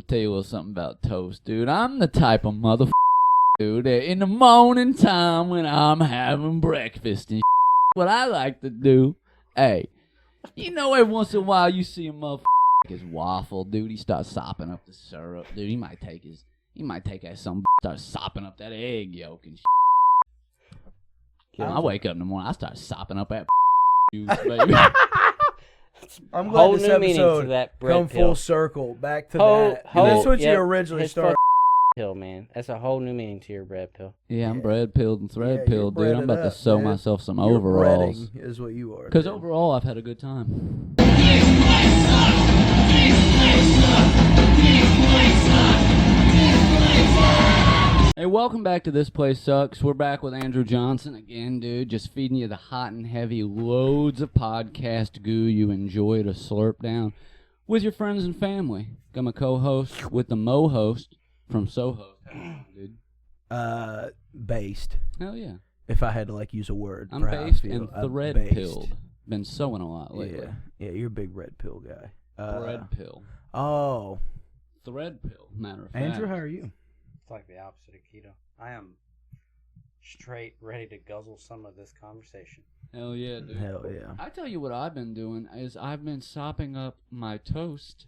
tell you a little something about toast, dude. I'm the type of motherfucker, dude, that in the morning time when I'm having breakfast and what I like to do, hey, you know, every once in a while you see a motherfucker his waffle, dude. He starts sopping up the syrup, dude. He might take that some start sopping up that egg yolk and I wake up in the morning, I start sopping up that juice, baby. I'm glad whole this new meaning episode to that bread come pill. full circle back to that. That's what you originally started. Pill, man. That's a whole new meaning to your bread pill. Yeah, I'm bread pilled and thread pilled, dude. I'm about to sew myself some You're overalls. breading is what you are. Because overall, I've had a good time. Hey, welcome back to This Place Sucks. We're back with Andrew Johnson again, dude. Just feeding you the hot and heavy loads of podcast goo you enjoy to slurp down with your friends and family. I'm a co-host with the mo-host from Soho. Dude. Based. Hell yeah. If I had to use a word. I'm based and thread-pilled. Been sewing a lot lately. Yeah, you're a big red pill guy. Red pill. Oh. Thread pill, matter of fact. Andrew, how are you? It's like the opposite of keto. I am straight ready to guzzle some of this conversation. Hell yeah, dude. Hell yeah. I tell you what I've been doing is I've been sopping up my toast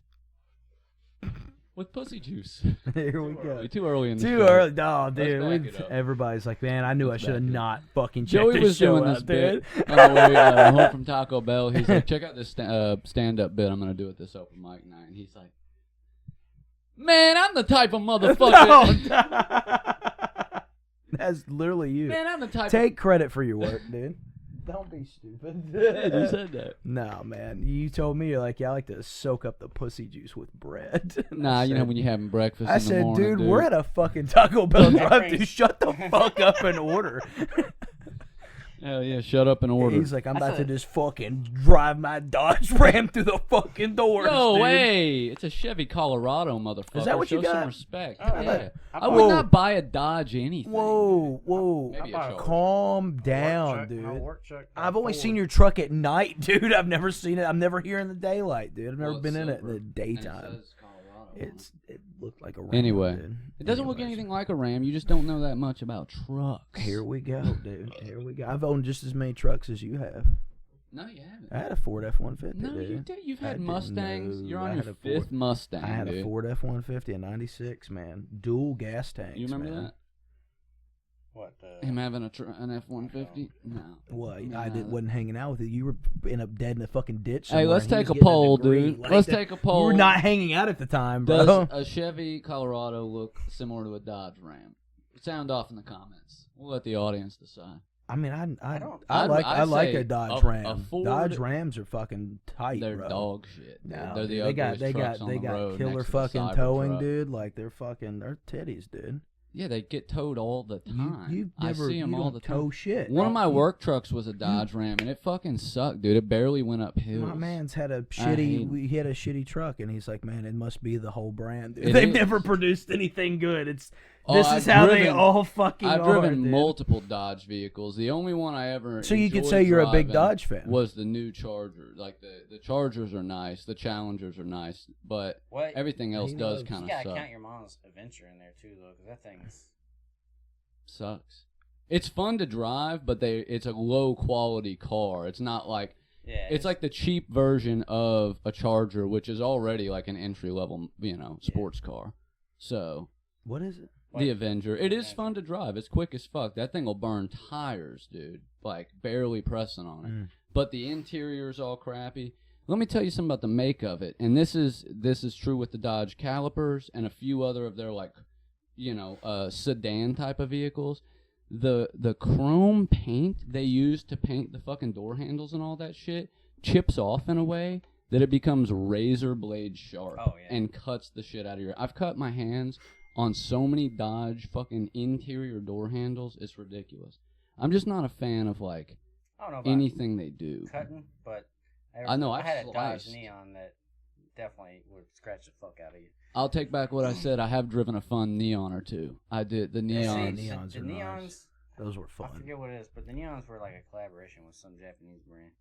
with pussy juice. Here we go. Too early in the Too show. early. No, dude. Let's back it up. Everybody's like, man, I knew I should have not fucking checked Joey this was show doing out, this dude. bit on the way home from Taco Bell. He's like, check out this stand-up bit I'm going to do at this open mic night. And he's like, man, I'm the type of motherfucker. No. That's literally you. Man, I'm the type Take credit for your work, dude. Don't be stupid. Yeah, you said that. No, man. You told me, you're like, yeah, I like to soak up the pussy juice with bread. Nah, you know when you're having breakfast I in the said, morning, dude, we're at a fucking Taco Bell drive-thru. Shut the fuck up and order. Hell yeah, shut up and order. He's like, I'm about to just fucking drive my Dodge Ram through the fucking doors, No dude. way! It's a Chevy Colorado, motherfucker. Is that what you Show got? some respect. Oh, yeah. I Whoa. would not buy a Dodge anything. Whoa. Maybe a Charger. Calm down, dude. I've only seen your truck at night, dude. I've never seen it. I'm never here in the daylight, dude. I've never been in it in the daytime. It looked like a Ram. Anyway, dude. it doesn't look anything like a Ram. You just don't know that much about trucks. Here we go, dude. Here we go. I've owned just as many trucks as you have. No, you haven't. I had a Ford F-150, No, dude. you did. You've had I Mustangs. didn't You're know. on I your had a fifth Ford- Mustang, I had dude. a Ford F-150 in '96, man. Dual gas tanks. You remember man. that? What? Him having an F-150? No. What? No. I wasn't hanging out with you. You were end up dead in a fucking ditch. Hey, somewhere, let's and he take was a getting poll, degree. dude. Like Let's that- take a poll. You were not hanging out at the time, bro. Does a Chevy Colorado look similar to a Dodge Ram? Sound off in the comments. We'll let the audience decide. I mean, I I'd like say a Dodge a Ram. Ford- Dodge Rams are fucking tight, They're bro. dog shit. Dude. No, They're the dude, ugliest trucks on they the got road killer next to the fucking towing, Cybertruck. dude. Like they're titties, dude. Yeah, they get towed all the time. You I never see them you all don't the tow time. shit. One of my work trucks was a Dodge Ram, and it fucking sucked, dude. It barely went up hills. My man's had a hate- he had a shitty truck, and he's like, man, it must be the whole brand. Dude. It They've is. never produced anything good. This I've is how they driven- all fucking I've are. driven dude. multiple Dodge vehicles. The only one I ever So you could enjoyed say you're a big driving Dodge fan. was the new Charger. Like the Chargers are nice, the Challengers are nice, but What? everything else He does knows. kind You of gotta suck. count your mom's adventure in there too, though, because that thing's. Sucks. It's fun to drive, but it's a low quality car. It's not like Yeah. it's like the cheap version of a Charger, which is already like an entry level, sports car. So What is it? the Avenger, it is fun to drive. It's quick as fuck. That thing will burn tires, dude. Like barely pressing on it. But the interior's all crappy. Let me tell you something about the make of it, and this is true with the Dodge Calipers and a few other of their sedan type of vehicles. The chrome paint they use to paint the fucking door handles and all that shit chips off in a way that it becomes razor blade sharp and cuts the shit out of your. I've cut my hands on so many Dodge fucking interior door handles, it's ridiculous. I'm just not a fan of I don't know about anything they do. cutting, but I know, I I've had a Dodge sliced. Neon that definitely would scratch the fuck out of you. I'll take back what I said. I have driven a fun Neon or two. I did the Neons. Neons the are Neons, nice. Those were I fun. forget what it is, but the Neons were like a collaboration with some Japanese brand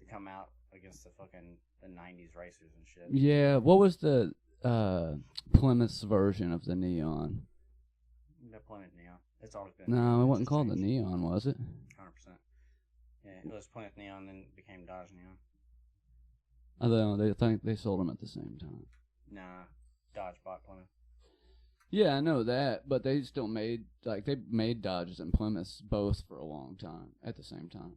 to come out against the fucking the '90s racers and shit. Yeah, what was the Plymouth's version of the Neon? The Plymouth Neon. It's always been. No, it wasn't called the Neon, was it? 100%. Yeah, it was Plymouth Neon, then it became Dodge Neon. Although they think they sold them at the same time. Nah, Dodge bought Plymouth. Yeah, I know that, but they still made they made Dodges and Plymouths both for a long time at the same time.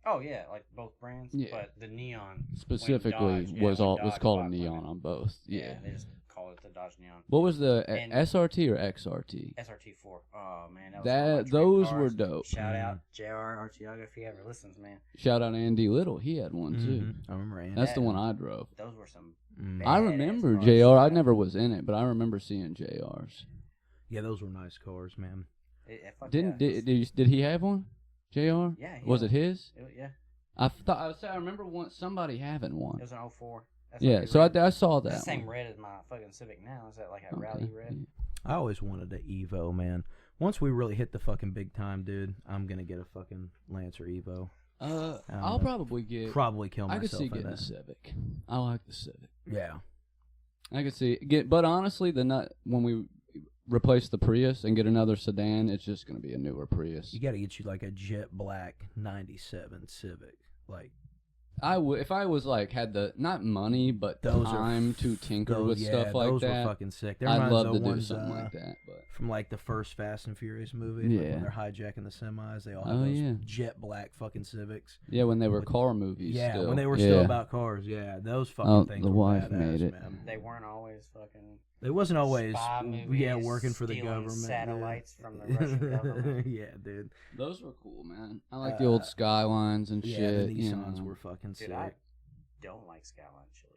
Oh yeah, like both brands. Yeah. But the Neon specifically Dodge, was Dodge called a bought Neon Plymouth. on both. Yeah. They just call it the Dodge Neon. What was the And- SRT or XRT? SRT4. Oh man, that was That one of my dream those cars. were dope. Shout out JR Arteaga if he ever listens, man. Shout out Andy Little, he had one too. Mm-hmm. I remember Andy. That's the one I drove. Those were some. I badass remember cars. JR. I never was in it, but I remember seeing JRs. Yeah, those were nice cars, man. Fuck Did yeah. did he have one? JR? Yeah. Was it his? Yeah. I remember somebody having one. It was an 04. That's Yeah, like so red. I saw It's that. the same one. red as my fucking Civic now. Is that like a Okay. rally red? I always wanted an Evo, man. Once we really hit the fucking big time, dude, I'm gonna get a fucking Lancer Evo. I'll probably get. Probably kill I myself. could see in getting a it. Civic. I like the Civic. Yeah. I could see but honestly, when we replace the Prius and get another sedan, it's just gonna be a newer Prius. You gotta get you like a jet black '97 Civic, like. If I was had the not money but Those time to tinker with stuff like those that, were fucking sick. That I'd reminds love of to the do ones, something like that. But from like the first Fast and Furious movie, Yeah. like when they're hijacking the semis, they all have Oh, those yeah. jet black fucking Civics. yeah, when they were With- car movies, Yeah, still. when they were still Yeah. about cars. Yeah, those fucking Oh, things the were wife badass, made it. man. They weren't always fucking. They wasn't always, spy movies, working for the stealing government. satellites yeah. from the Russian government. Yeah, dude. Those were cool, man. I like the old Skylines and Yeah, shit. the you Nissans know. were fucking Dude, sick. I don't like Skyline chili.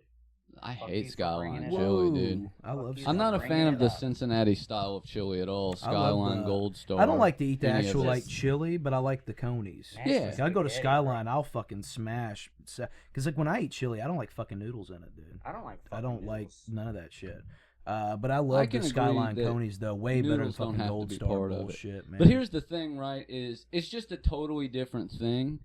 I Fuck hate you for Skyline bringing it chili, Whoa. dude. I love. you I'm not a bringing fan of it the up. Cincinnati style of chili at all. I love Skyline, the- Gold Star. I don't like to eat the any of actual it. like chili, but I like the conies. Mashed Yeah. Like, I go to spaghetti, Skyline, I'll fucking smash. Because like when I eat chili, I don't like fucking noodles in it, dude. I don't like. I don't fucking like noodles. none of that shit. But I love can the agree Skyline that conies though. Way better than noodles don't fucking have to Gold be Star part of it. bullshit, man. But here's the thing, right? Is it's just a totally different thing.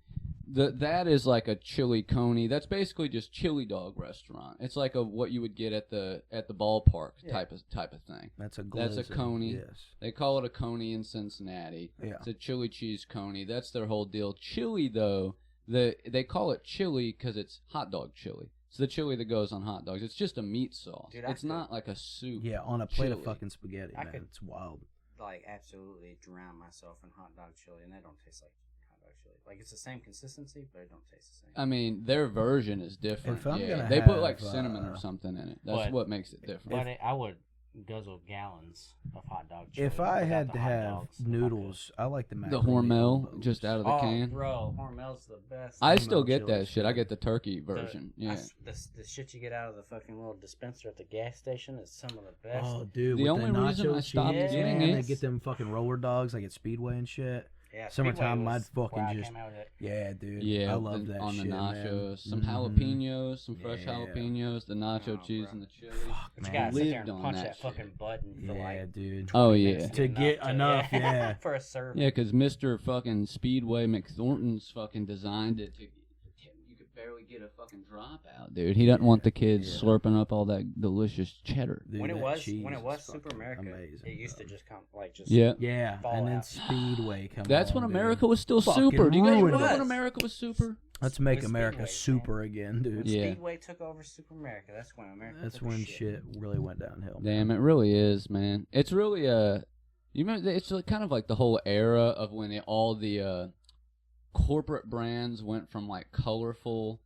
That is like a chili coney. That's basically just chili dog restaurant. It's like what you would get at the ballpark type of thing. that's a That's a glizzy, coney. Yes. They call it a coney in Cincinnati. Yeah. It's a chili cheese coney. That's their whole deal. Chili though, they call it chili because it's hot dog chili. It's the chili that goes on hot dogs. It's just a meat sauce. Dude, it's not like a soup. Yeah, on a plate of chili. fucking spaghetti, I man. could- It's wild. Like absolutely drown myself in hot dog chili, and they don't taste like hot dog chili. Like it's the same consistency, but it don't taste the same. I mean, their version is different. If I'm yeah. gonna They put like have, cinnamon or something in it. That's But- what makes it different. But I would guzzle gallons of hot dog chili. If I without had the to hot have dogs, if I noodles, I like the The macaroni Hormel, combos. just out of the could. can. Oh, bro, Hormel's the best. I Hormel still get chili that is shit. I good. get the turkey version. Yeah. The shit you get out of the fucking little dispenser at the gas station is some of the best. Oh, dude, The with only the nacho reason I stopped cheese, getting man, it- they get them fucking roller dogs like at Speedway and shit. Yeah, Summertime, Speedway I'd was fucking where I just- came out with it. Yeah, dude. Yeah, I love that on shit, the nachos, man. some Mhm. jalapenos, some fresh Yeah. jalapenos, the nacho Oh, cheese, bro. and the chili. Fuck, But you man. gotta sit there Lived and on punch that that shit. fucking button for Yeah, like dude. Oh 20 yeah, minutes To get enough, yeah. for a serving. yeah, because Mr. fucking Speedway McThornton's fucking designed it to. You could barely get a fucking drop out, dude. He doesn't want the kids Yeah. slurping up all that delicious cheddar. Dude, when it that was cheese is Super fucking America, amazing, it used to bro. just come like just Yeah. Yeah, fall and then out. Speedway come That's when on, dude. America was still Fucking super. Do you guys ruined remember it. when America was super? Let's make With America Speedway, super again, dude. When Yeah. Speedway took over Super America. That's when America. That's took when shit. shit really went downhill. Damn, it really is, man. It's really you remember? It's kind of like the whole era of when all the corporate brands went from like colorful,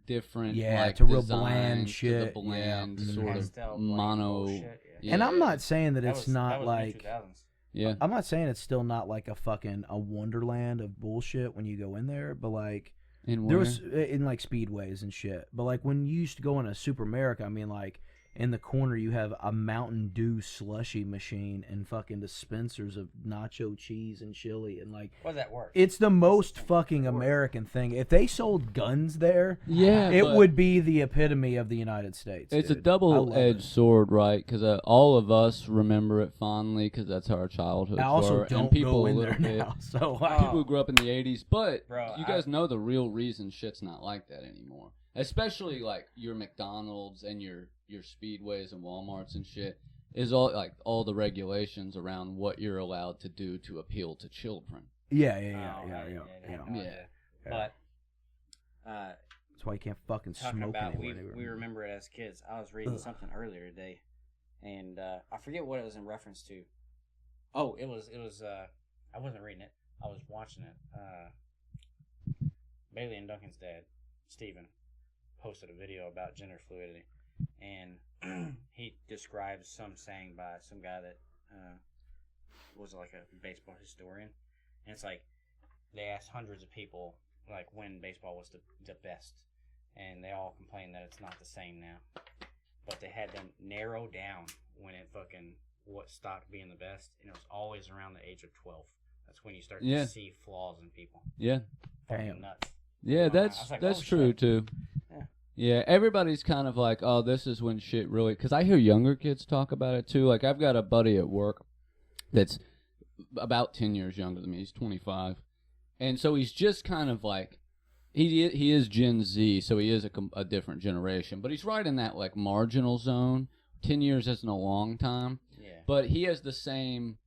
different, Yeah, like, to real design bland to shit, the bland yeah. sort Pastel of blank mono. bullshit, Yeah. And I'm not saying that That it's was- not that was like mid-2000s. Yeah, I'm not saying it's still not like a fucking a wonderland of bullshit when you go in there, but like in there where? was in like speedways and shit. But like when you used to go into Super America, I mean like in the corner you have a Mountain Dew slushy machine and fucking dispensers of nacho cheese and chili and like What does that work? it's the most fucking American thing. If they sold guns there, Yeah, it but would be the epitome of the United States. It's a dude. I love double-edged it. sword, right? Because all of us remember it fondly because that's how our childhoods I also were, don't and people go a in little there bit. now, so Oh. People who grew up in the '80s, but Bro, you guys know the real reason shit's not like that anymore. especially like your McDonald's and your Speedways and Walmarts and shit, is all the regulations around what you're allowed to do to appeal to children. Yeah. But that's why you can't fucking talking smoke about anywhere. we remember it as kids. I was reading something earlier today, and I forget what it was in reference to. Oh, it was. I wasn't reading it. I was watching it. Bailey and Duncan's dad, Steven, posted a video about gender fluidity, and he describes some saying by some guy that was like a baseball historian, and it's like they asked hundreds of people like when baseball was the best, and they all complained that it's not the same now, but they had them narrow down when it fucking what stopped being the best, and it was always around the age of 12. That's when you start to see flaws in people. Yeah. Fucking nuts. Yeah, that's true shit. too. Yeah, everybody's kind of like, oh, this is when shit really... Because I hear younger kids talk about it, too. Like, I've got a buddy at work that's about 10 years younger than me. He's 25. And so he's just kind of like... He is Gen Z, so he is a different generation. But he's right in that, like, marginal zone. 10 years isn't a long time. Yeah. But he has the same...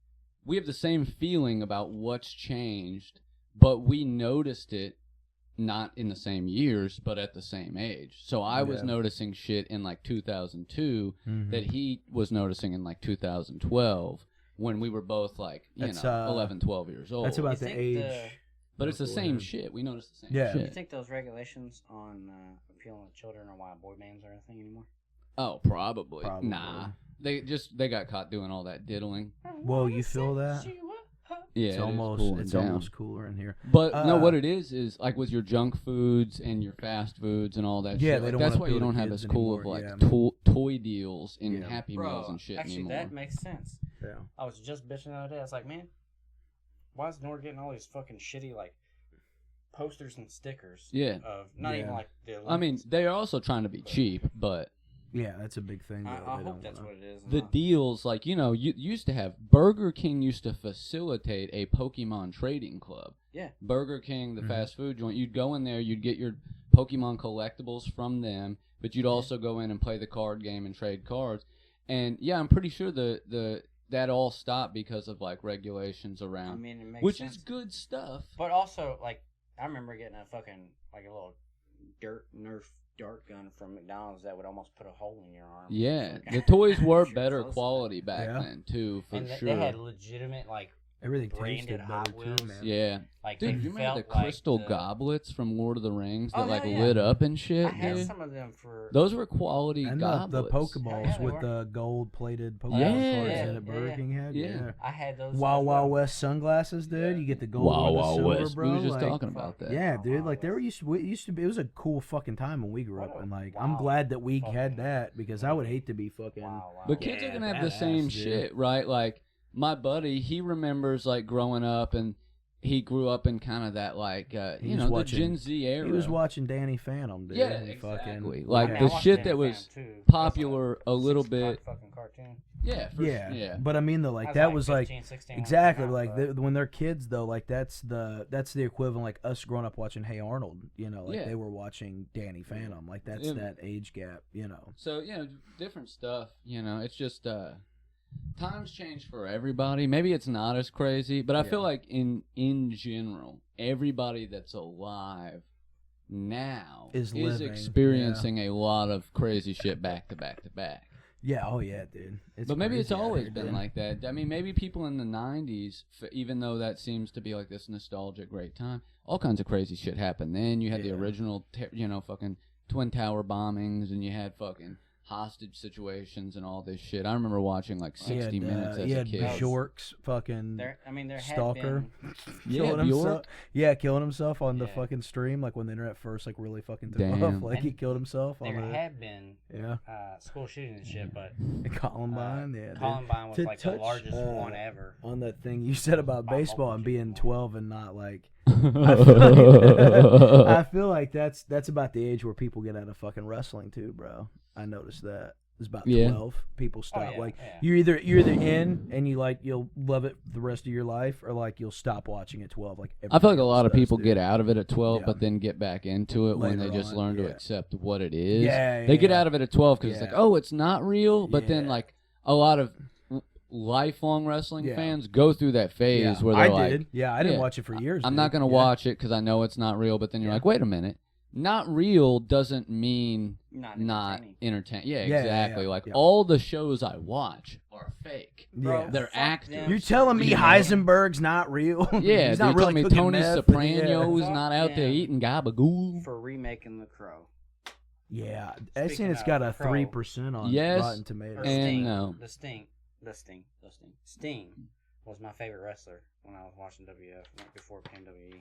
We have the same feeling about what's changed, but we noticed it not in the same years, but at the same age. So I was noticing shit in like 2002 that he was noticing in like 2012 when we were both like, 11, 12 years old. That's about the age. But it's the same shit. We noticed the same Yeah. Do you shit. think those regulations on appealing to children are why boy bands are a thing anymore? Oh, probably. Nah. They got caught doing all that diddling. Whoa, you feel that? Yeah, It's almost cooler in here. But no, what it is like with your junk foods and your fast foods and all that Yeah, shit. they Like, don't that's wanna why you appeal to don't have kids as cool anymore, of like toy deals in Yeah. Happy Meals and shit actually, anymore. that makes sense. Yeah. I was just bitching the other day. I was like, man, why is Nord getting all these fucking shitty like posters and stickers? Yeah. Of not even like the. I mean, they are also trying to be cheap, but Yeah, that's a big thing. I hope that's what it is. the deals, like, you used to have Burger King used to facilitate a Pokemon trading club. Yeah. Burger King, the fast food joint, you'd go in there, you'd get your Pokemon collectibles from them, but you'd also go in and play the card game and trade cards. And yeah, I'm pretty sure that all stopped because of like regulations around, I mean, it makes which sense. is good stuff. But also, like, I remember getting a fucking like a little Nerf dart gun from McDonald's that would almost put a hole in your arm. Yeah, the toys were You're better close quality back then too, for and sure. they had legitimate like Everything branded tasted Hot better Wheels. too, man. Yeah. Like, Dude, they you remember the felt like crystal goblets from Lord of the Rings that Oh, like yeah. lit up and shit, I had dude? some of them for Those were quality And goblets. the Pokeballs Yeah, they with were. the gold-plated Pokemon Yeah. cards Yeah, in it Burger King had. Yeah. I had those. Wild as Wild well. West sunglasses, dude. Yeah. You get the gold Wow, or the wow, silver, West. bro. We were just like, talking about that. Yeah, dude. Wild Like there West. used to be. It was a cool fucking time when we grew up, What a and like I'm wild glad that we fucking had that because I would hate to be fucking. Wow, wow. But kids Yeah, are gonna have the badass, same dude. shit, right? Like my buddy, he remembers like growing up, and he grew up in kind of that like He you was know watching- the Gen Z era. He was watching Danny Phantom, dude. Yeah, and exactly. Fucking, Like I mean, the I watched shit Danny that was Phantom, too. popular That's a little 6 o'clock bit. Fucking cartoon. Yeah, Yeah, but I mean, though, like I was that like was 15, like 16 exactly when it like came out, when they're kids though. Like that's the equivalent like us growing up watching Hey Arnold. You know, like Yeah. they were watching Danny Phantom. Like that's Yeah. that age gap. You know. So, different stuff, it's just times change for everybody. Maybe it's not as crazy, but I feel like in general, everybody that's alive now Is living, experiencing a lot of crazy shit back to back to back. Yeah. Oh yeah, dude. It's But maybe it's crazy out always here, been dude. like that. I mean, maybe people in the 90s, even though that seems to be like this nostalgic great time, all kinds of crazy shit happened then. You had the Yeah. original, fucking Twin Tower bombings, and you had fucking hostage situations and all this shit. I remember watching like 60 Minutes as you a had kid. Bjork's fucking there had stalker. been. Yeah, killing himself. Bjork. Yeah, killing himself on the Yeah. fucking stream, like when the internet first like really fucking took Damn. off. Like he And killed himself on There the had been school shootings and shit, but Columbine. Yeah, dude. Columbine was To like touch, the largest one ever. On that thing you said about By baseball and multiple being people. 12 and not like I feel like that's about the age where people get out of fucking wrestling too, bro. I noticed that. is about Yeah. 12. People stop. yeah, like yeah. you're either in and you'll love it the rest of your life, or like you'll stop watching at 12. Like I feel like everybody a lot else of does, people dude. get out of it at 12, Yeah. but then get back into it when they Later just on, learn to yeah. accept what it is. Yeah, They get yeah. out of it at 12 because it's like, Yeah. oh, it's not real. But then Yeah. like a lot of lifelong wrestling Yeah. fans go through that phase Yeah, where they're I like, did. Yeah, I didn't yeah, watch it for years. I'm dude. not going to Yeah. watch it because I know it's not real. But then you're Yeah. like, wait a minute. Not real doesn't mean Not not entertaining. entertaining. Yeah, Yeah, exactly. yeah, like yeah. all the shows I watch are fake. Yeah. They're fuck actors. them. You're telling me You know? Heisenberg's not real? Yeah, He's dude, not tell really me cooking Tony meth, but Soprano's yeah. not out there Fuck eating gabagool. For remaking The Crow. Yeah, I've Speaking seen it's of got a Crow, 3% on Yes, Rotten Tomatoes. Or And Sting. no. Sting was my favorite wrestler when I was watching WF right before it became WE.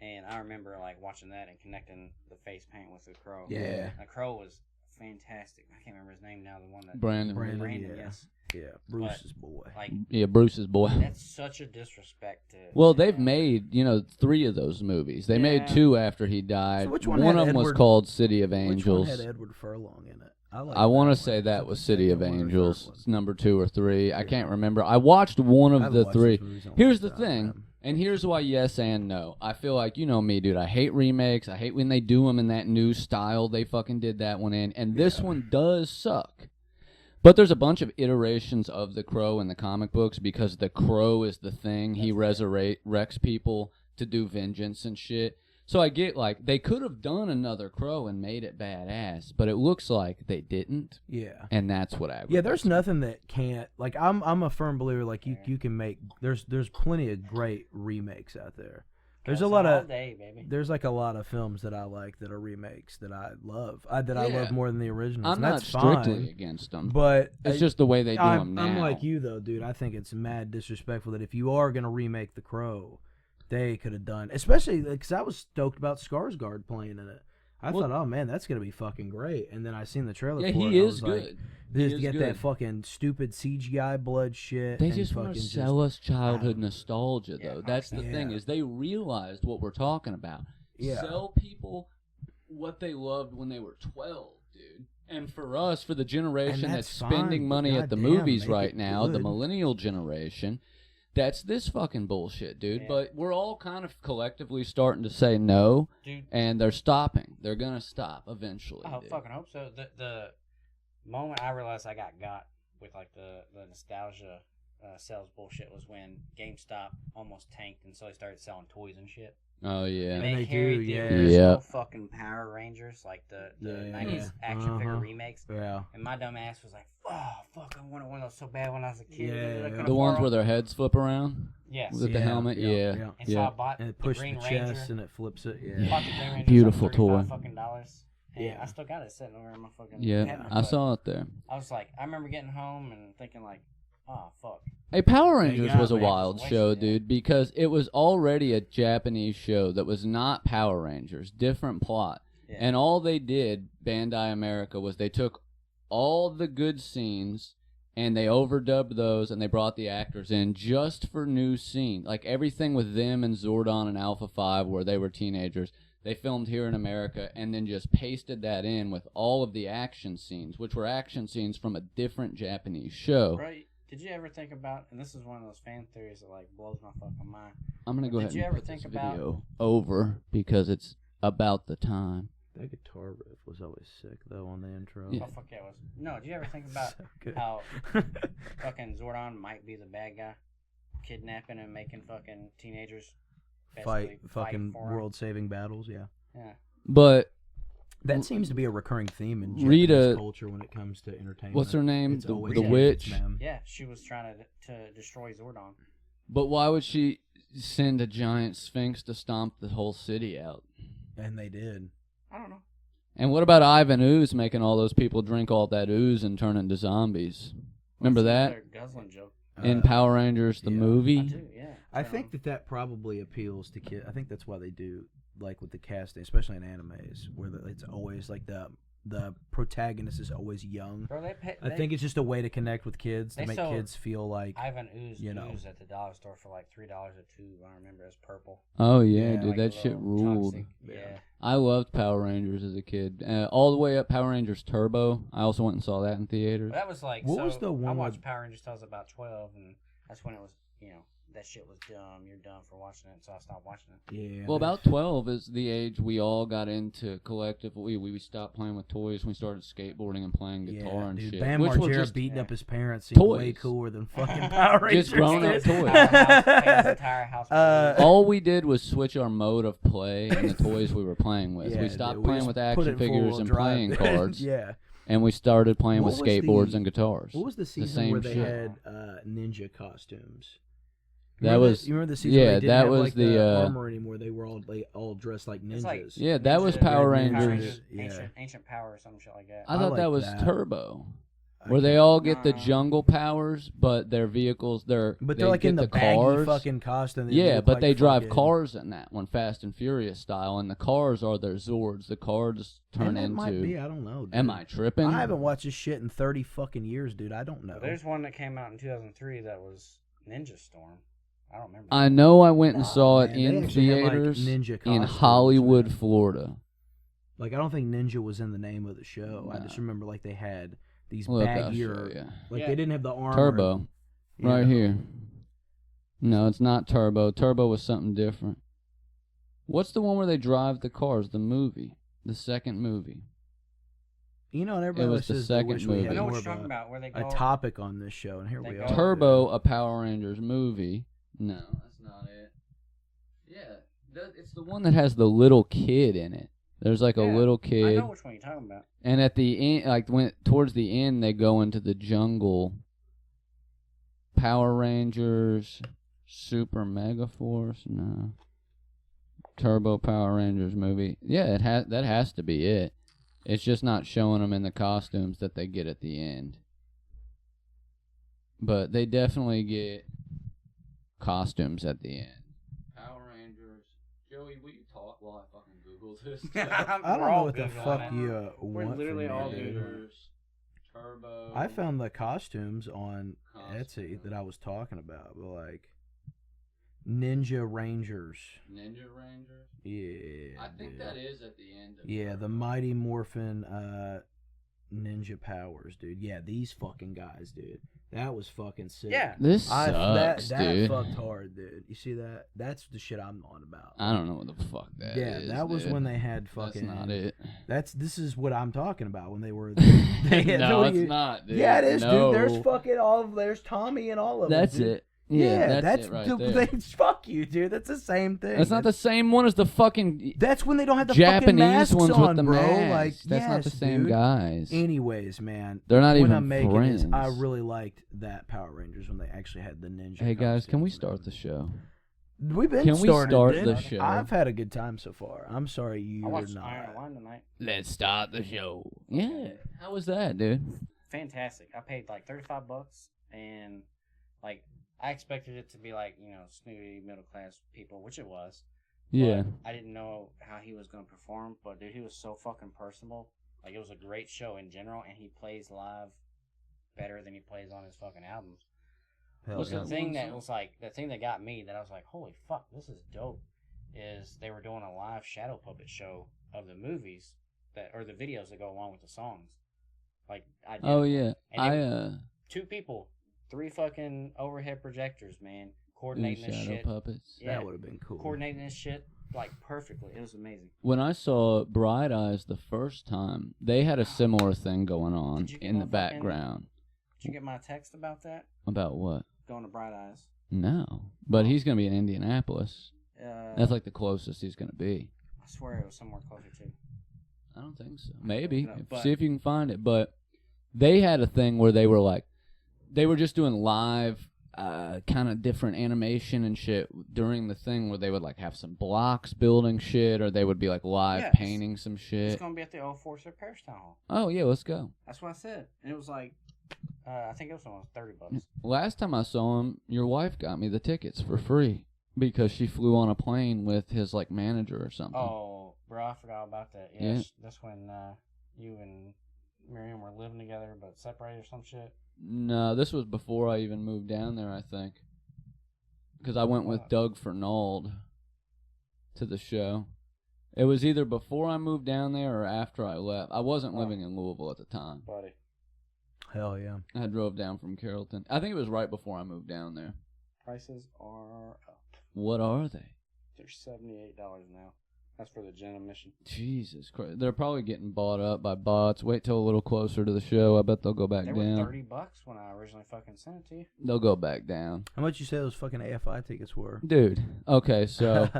And I remember like watching that and connecting the face paint with the Crow. Yeah. The Crow was fantastic. I can't remember his name now. The one that Brandon. Brandon, yeah. yes. Yeah, Bruce's boy. Like Yeah, Bruce's boy. that's such a disrespect to. Well, to they've him. made, 3 of those movies. They made Yeah. 2 after he died. So which one One had of them was Edward- called City of Which Angels. one had Edward Furlong in it? I want to say that was City of Angels. It's number 2 or 3. I can't remember. I watched one of the 3. Here's the thing, and here's why yes and no. I feel like, you know me, dude. I hate remakes. I hate when they do them in that new style they fucking did that one in. And this one does suck. But there's a bunch of iterations of the Crow in the comic books because the Crow is the thing. He resurrects people to do vengeance and shit. So I get, like, they could have done another Crow and made it badass, but it looks like they didn't, Yeah. and that's what aggravates Yeah, there's me. nothing that can't like. I'm a firm believer. Like you can make. There's plenty of great remakes out there. There's a Cuss lot all of day, baby. there's like a lot of films that I like that are remakes that I love. I Yeah. love more than the originals. I'm and not that's strictly fine. against them, But it's just the way they do them now. I'm like you though, dude. I think it's mad disrespectful that if you are gonna remake The Crow, they could have done, especially because I was stoked about Skarsgård playing in it. I Well- thought, oh man, that's gonna be fucking great. And then I seen the trailer. Yeah, for it, he and I is was like, good. They He just is get good. that fucking stupid CGI blood shit. They and just want fucking to sell us childhood I don't know. nostalgia, Yeah, though. That's the 100%. thing, Yeah. is they realized what we're talking about. Yeah. Sell people what they loved when they were 12, dude. And for us, for the generation And that's that's spending fine, money but at the goddamn, movies make right it now, the good. millennial generation, that's this fucking bullshit, dude. Yeah. But we're all kind of collectively starting to say no, Dude, and they're stopping. They're going to stop eventually. I dude. fucking hope so. The moment I realized I got with like the nostalgia sales bullshit was when GameStop almost tanked and so they started selling toys and shit. Oh, yeah. And And they they carried do, the yeah. original Yep. fucking Power Rangers, like the Yeah. 90s action figure Uh-huh. remakes. Yeah. And my dumb ass was like, oh, fuck, I wanted one of those so bad when I was a kid. Yeah, I yeah. couldn't The ones afford where them. their heads flip around Yes. with the helmet? Yeah. yeah. And so I bought And it the pushes Green the Ranger. chest and it flips it. Yeah. Yeah. Bought the Green Ranger Beautiful for toy. fucking dollars. And Yeah. I still got it sitting over in my fucking Yeah, cabinet, I but saw it there. I was like, I remember getting home and thinking like, oh, fuck. Hey, Power They Rangers got was a me. wild Wasted, show, yeah. dude, because it was already a Japanese show that was not Power Rangers, different plot. Yeah. And all they did, Bandai America, was they took all the good scenes and they overdubbed those and they brought the actors in just for new scenes. Like everything with them and Zordon and Alpha 5 where they were teenagers, they filmed here in America and then just pasted that in with all of the action scenes, which were action scenes from a different Japanese show. Right. Did you ever think about, and this is one of those fan theories that like blows my fucking mind. I'm going to go Did ahead you and ever put this think about- video over because it's about the time. That guitar riff was always sick though on the intro. Yeah. Oh, fuck yeah, it was. No, did you ever think about So good. how fucking Zordon might be the bad guy? Kidnapping and making fucking teenagers fight basically fucking for him? world saving battles, yeah. Yeah. But That seems to be a recurring theme in Rita- Japanese culture when it comes to entertainment. what's her name? It's The always Rita. witch. ma'am. Yeah, she was trying to destroy Zordon. But why would she send a giant sphinx to stomp the whole city out? And they did. I don't know. And what about Ivan Ooze making all those people drink all that ooze and turn into zombies? Remember That's that? another guzzling joke. In Uh, Power Rangers, the yeah. I movie? do, yeah. I think that probably appeals to kids. I think that's why they do like with the casting, especially in animes, where it's always like the the protagonist is always young. Bro, I think it's just a way to connect with kids, to make sold kids feel like, Ivan Ooze, you know. Ooze at the dollar store for like $3 a tube. I remember as purple. Oh yeah, Yeah, dude, Like that a shit little ruled. toxic- Yeah. Yeah. I loved Power Rangers as a kid. All the way up Power Rangers Turbo. I also went and saw that in theaters. But that was like, What was the one I with- watched Power Rangers till I was about 12, and that's when it was, that shit was dumb. You're dumb for watching it, so I stopped watching it. yeah. Well, about 12 is the age we all got into collectively. We stopped playing with toys. We started skateboarding and playing guitar and dude, shit. Bam which were Margera just beating yeah. up his parents seemed way Toys. cooler than fucking Power Rangers. Just grown-up dude. toys. His entire house. all we did was switch our mode of play and the toys we were playing with. Yeah, we stopped dude, playing just with put action it in figures four-wheel and drive. playing cards, Yeah. and we started playing What with was skateboards the- and guitars. What was the season same where they shit. had ninja costumes? That was You remember the season yeah, where they didn't that have was like the, armor anymore? They were all dressed like It's like- ninjas. yeah, that was Ninja- Power Red Ninja. Rangers. Yeah. Ancient Power or some shit like that. I I thought like that was that. Turbo, I where they can't- all get the No. jungle powers, but their vehicles, But they they're like get in the baggy cars. fucking costume. They Yeah, look but like they drive fucking- cars in that one, Fast and Furious style, and the cars are their Zords. The cars turn And that into. might be. I don't know. Dude. Am I tripping? I haven't watched this shit in 30 fucking years, dude. I don't know. There's one that came out in 2003 that was Ninja Storm. I don't remember. I know I went and saw it Man, they in actually had, like, theaters ninja in costumes, Hollywood, man. Florida. Like I don't think ninja was in the name of the show. I Nah. just remember like they had these Look, I'll show baggier, ya. like Yeah. they didn't have the armor. Turbo, you right know. here. No, it's not Turbo. Turbo was something different. What's the one where they drive the cars? The movie, the second movie. You know, and everybody It was always the says they second wish we movie. I had know more what of you're talking about, where they a go. topic on this show, and here They we go- are. Turbo, a Power Rangers movie. No, that's not it. Yeah, it's the one that has the little kid in it. There's like a Yeah, little I kid, know which one you're talking about. and at the end, like when towards the end, they go into the jungle. Power Rangers, Super Mega Force, no. Turbo Power Rangers movie. Yeah, that has to be it. It's just not showing them in the costumes that they get at the end. But they definitely get costumes at the end. Power Rangers. Joey, will you talk while I fucking Google this? I don't know what the fuck you We're want literally from me, all dude. Rangers, Turbo. I found the costumes on Costume. Etsy that I was talking about, but like Ninja Rangers. Ninja Rangers. Yeah. I think dude. that is at the end. Of Yeah, the Turbo. Mighty Morphin Ninja Powers, dude. Yeah, these fucking guys, dude. That was fucking sick. Yeah. This that sucks, that dude. fucked hard, dude. You see that? That's the shit I'm on about. I don't know what the fuck that yeah, is. that was dude. when they had fucking. That's not it. This is what I'm talking about when they were. No, it's not, dude. Yeah, it is, No. dude. There's fucking there's Tommy and all of them. That's dude. it. Yeah, that's it the, right there. fuck you, dude. That's the same thing. That's not the same one as the fucking That's when they don't have the fucking Japanese masks ones on, with the bro. masks. Like, That's not yes, the same dude. guys. Anyways, man, They're not when even I'm making friends. this, I really liked that Power Rangers when they actually had the ninja. Hey guys, can we costumes, start man. the show? We've been Can we started, start dude. the show? I've had a good time so far. I'm sorry I you're watched not. Iron Line tonight. Let's start the show. Yeah. How was that, dude? Fantastic. I paid like $35, and like I expected it to be like snooty middle class people, which it was. Yeah. But I didn't know how he was gonna perform, but dude, he was so fucking personable. Like it was a great show in general, and he plays live better than he plays on his fucking albums. Hell Was yeah. the thing that was like the thing that got me that I was like, holy fuck, this is dope. Is they were doing a live shadow puppet show of the movies or the videos that go along with the songs. Like I did. Oh yeah. And two people, 3 fucking overhead projectors, man, coordinating this shadow shit. puppets. Yeah, That would have been cool. coordinating this shit like perfectly. It was amazing. When I saw Bright Eyes the first time, they had a similar thing going on Did you get in the my fucking- background. Did you get my text about that? About what? Going to Bright Eyes. No. But he's gonna be in Indianapolis. Uh, That's like the closest he's gonna be. I swear it was somewhere closer to. I don't think so. Maybe. No, but- See if you can find it. But they had a thing where they were like, they were just doing live, kind of different animation and shit during the thing where they would like have some blocks building shit, or they would be like live Yes. painting some shit. It's gonna be at the old Forsyth Parish Town Hall. Oh yeah, let's go. That's what I said, and it was like, I think it was almost $30. Last time I saw him, your wife got me the tickets for free because she flew on a plane with his like manager or something. Oh, bro, I forgot about that. Yeah, Yeah. that's when you and Miriam were living together but separated or some shit? No, this was before I even moved down there, I think. Because I went with Doug Fernald to the show. It was either before I moved down there or after I left. I wasn't living in Louisville at the time. Buddy. Hell yeah. I drove down from Carrollton. I think it was right before I moved down there. Prices are up. What are they? They're $78 now. That's for the gin admission. Jesus Christ. They're probably getting bought up by bots. Wait till a little closer to the show. I bet they'll go back They down. were $30 when I originally fucking sent it to you. They'll go back down. How much you say those fucking AFI tickets were? Dude, okay, so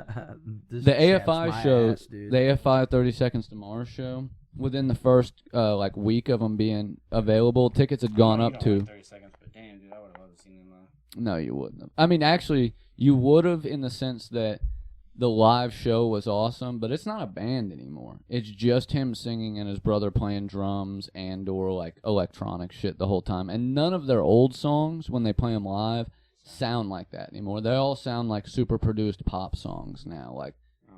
This the chaps AFI my show, ass, dude. the AFI 30 Seconds to Mars show, within the first like week of them being available, tickets had gone I know up you to... don't like 30 seconds, but damn, dude, I would have loved to seen them. No, you wouldn't have. I mean, actually, you would have in the sense that the live show was awesome, but it's not a band anymore. It's just him singing and his brother playing drums and or like electronic shit the whole time. And none of their old songs, when they play them live, sound like that anymore. They all sound like super produced pop songs now. Like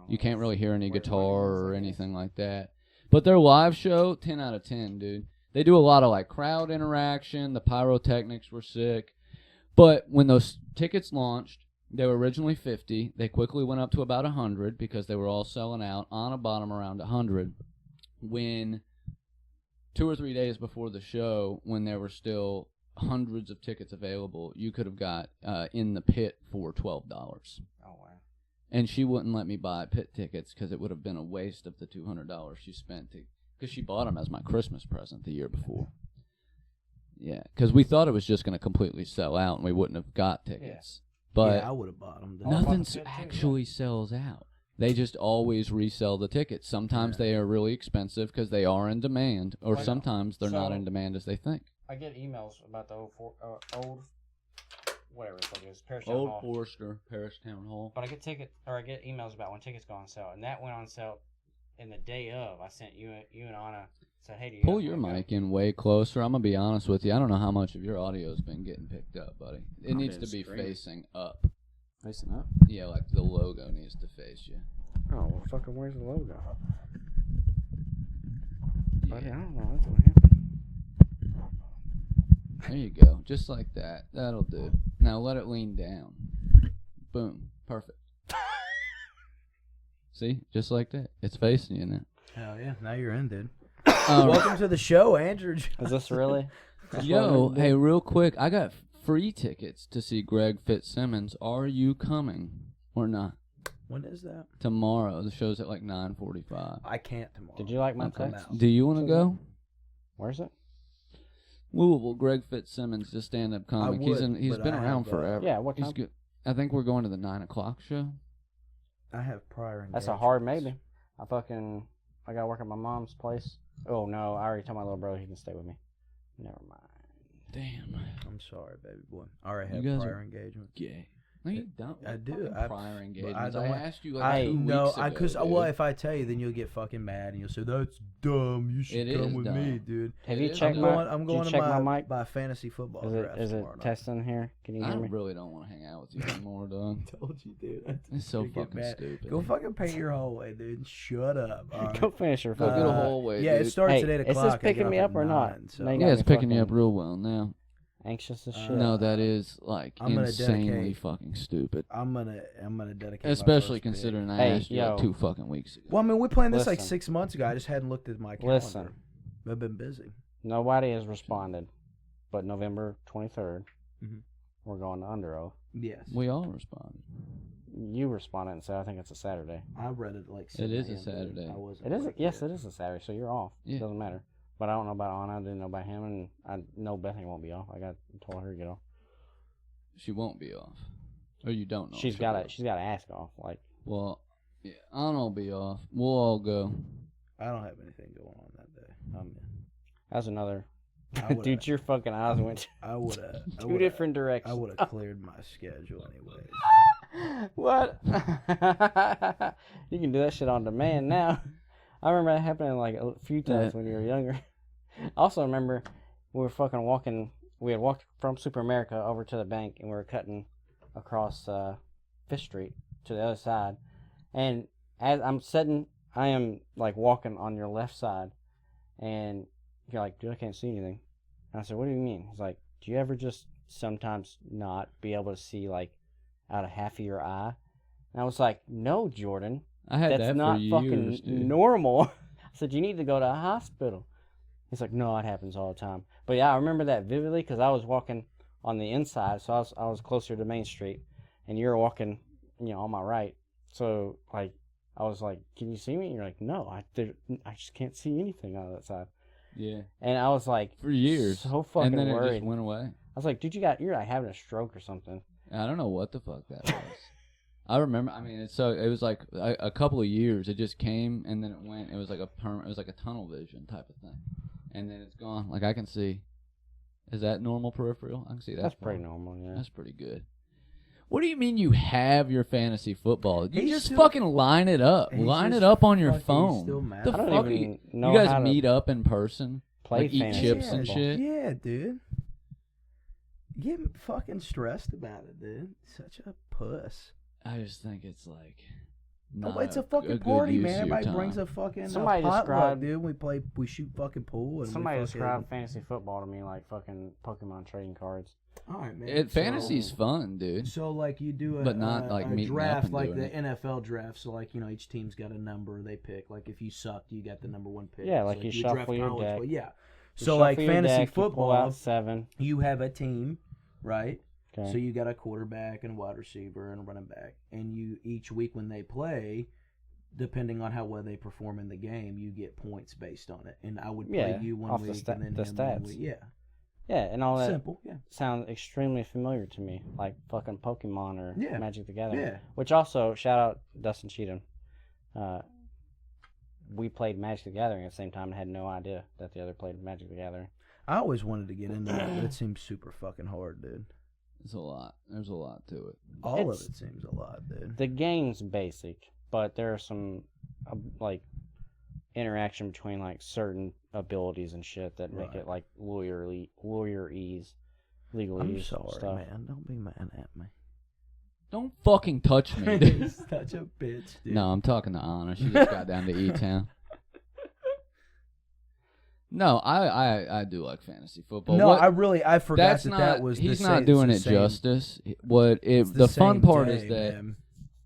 you can't really hear any guitar or anything like that. But their live show, 10 out of 10, dude. They do a lot of like crowd interaction. The pyrotechnics were sick. But when those tickets launched, they were originally 50. They quickly went up to about 100 because they were all selling out on a bottom around 100. When 2 or 3 days before the show, when there were still hundreds of tickets available, you could have got in the pit for $12. Oh, wow. And she wouldn't let me buy pit tickets because it would have been a waste of the $200 she spent because she bought them as my Christmas present the year before. Yeah, because we thought it was just going to completely sell out and we wouldn't have got tickets. But yeah, I would have bought them. nothing actually sells out. They just always resell the tickets. Sometimes they are really expensive because they are in demand, or sometimes they're not in demand as they think. I get emails about the old whatever the fuck it is, Parish Town Hall. Old Forester, Parish Town Hall. But I get emails about when tickets go on sale, and that went on sale in the day of. I sent you and Anna, said, hey, do you Pull guys your wanna go? mic in way closer. I'm going to be honest with you. I don't know how much of your audio's been getting picked up, buddy. It needs to be facing up. Facing up? Yeah, like the logo needs to face you. Oh, well, fucking where's the logo? Buddy, I Yeah. don't know. That's what happened. There you go. Just like that. That'll do. Now let it lean down. Boom. Perfect. See? Just like that. It's facing you now. Hell yeah. Now you're in, dude. Um, Welcome to the show, Andrew. Is this really? Yo, hey, real quick. I got free tickets to see Greg Fitzsimmons. Are you coming or not? When is that? Tomorrow. The show's at like 9:45. I can't tomorrow. Did you like my I'll come text? out. Do you want to go? Where's it? Louisville. Greg Fitzsimmons, a stand-up comic. would, He's but been I around have, forever. Yeah, what He's time? good. I think we're going to the 9 o'clock show. I have prior That's a hard maybe. I gotta work at my mom's place. Oh no, I already told my little brother he can stay with me. Never mind. Damn. I'm sorry, baby boy. I already You have guys prior are engagement. Gay. No, you don't. I do. Fucking I- prior engagements. I I, don't want- asked you like I 2 know, weeks ago. because dude. well, if I tell you, then you'll get fucking mad and you'll say that's dumb. You should It come is with dumb. me, dude. Have It you is checked dumb. my? I'm did you going check to my mic? my fantasy football Is draft it tomorrow night. testing here? Can you I hear me? really don't want to hang out with you anymore, dog. I told you, dude. It's so Get fucking mad. stupid. Go fucking paint your hallway, dude. Shut up. All right. Go finish your Go fucking. get a hallway, Yeah, dude. it starts Hey, at 8 is this o'clock. I get picking me off up at or not? 9, so. Now you Yeah, got it's me picking you up fucking real well now. Anxious as shit. No, that is like I'm gonna insanely dedicate- fucking stupid. I'm gonna dedicate. my Especially first pick. considering I Hey, asked you like yo. 2 fucking weeks ago. Well, I mean, we planned this like Listen. 6 months ago. I just hadn't looked at my calendar. Listen. I've been busy. Nobody has responded, but November 23rd, Mhm. we're going to Under Oath. Yes. We all responded. You responded and said I think it's a Saturday. I read it like. It is a 7 a.m., dude. Saturday. I wasn't It is. working Yes, yet. it is a Saturday, so you're off. Yeah. It doesn't matter. But I don't know about Anna. I didn't know about him, and I know Bethany won't be off. Told her to get off. She won't be off. Or you don't know. if She's she'll got be to. off. She's got to ask off. Like Well, yeah, I'll be off. We'll all go. I don't have anything going on that day. I'm in. that's another. I would've- Dude, your fucking eyes went I would have. two different I directions. would have cleared my schedule anyways. What? You can do that shit on demand now. I remember that happening like a few times when you were younger. I also remember we were fucking walking. We had walked from Super America over to the bank, and we were cutting across Fifth Street to the other side. And as I'm sitting, I am like walking on your left side, And you're like, dude, I can't see anything. And I said, what do you mean? He's like, do you ever just sometimes not be able to see like out of half of your eye? And I was like, no, Jordan, I had that's that not for years, fucking dude. normal. I said, you need to go to a hospital. He's like, no, it happens all the time. But yeah, I remember that vividly because I was walking on the inside, so I was closer to Main Street, and you were walking, on my right. So like, I was like, can you see me? And you're like, no, I just can't see anything out of that side. Yeah. And I was like, For years. so fucking and then worried. it just went away. I was like, dude, you're like having a stroke or something. I don't know what the fuck that was. I remember. I mean, it was like a couple of years. It just came and then it went. It was like it was like a tunnel vision type of thing, and then it's gone. Like I can see. Is that normal peripheral? I can see that. That's pretty normal. Yeah. That's pretty good. What do you mean you have your fantasy football? You He's just still- fucking line it up. He's Line it just up on your fucking phone. still mad. The I don't fuck even you know guys how to meet up in person? play like eat fantasy chips and football. shit? Yeah, dude. Getting fucking stressed about it, dude. Such a puss. I just think it's like. No, not it's a a fucking good party, use man. of your Everybody brings time. a fucking Somebody potluck, describe- dude. We shoot fucking pool. And Somebody we fucking, described fantasy football to me like fucking Pokemon trading cards. All right, man. Fantasy's fun, dude. So like you do a, But not, like, a meeting up draft and like doing the it. NFL draft. So like each team's got a number they pick. Like if you sucked, you got the number one pick. Yeah, So, like you draft shuffle your college, deck. but yeah. You So like shuffle your fantasy deck, you pull football, out 7. you have a team, right? Okay. So you got a quarterback and a wide receiver and a running back, and you each week when they play, depending on how well they perform in the game, you get points based on it. And I would play Yeah, you one off the week sta- and then the him one stats. week. Yeah, Yeah, and all that simple. Yeah, sounds extremely familiar to me, like fucking Pokemon or Yeah. Magic the Gathering. yeah. Which also, shout out Dustin Cheatham. We played Magic the Gathering at the same time and had no idea that the other played Magic the Gathering. I always wanted to get into that, but it seems super fucking hard, dude. It's a lot. There's a lot to it. All It's- of it seems a lot, dude. The game's basic, but there are some like interaction between like certain abilities and shit that make Right. it like legalese I'm sorry, stuff. man. Don't be mad at me. Don't fucking touch me, dude. You're such a bitch, dude. No, I'm talking to Anna. She just got down to E-Town. No, I do like fantasy football. No, What- I forgot that's that not. that was. He's the not same, doing it it's the same- justice. What it's the fun same part day, is that man.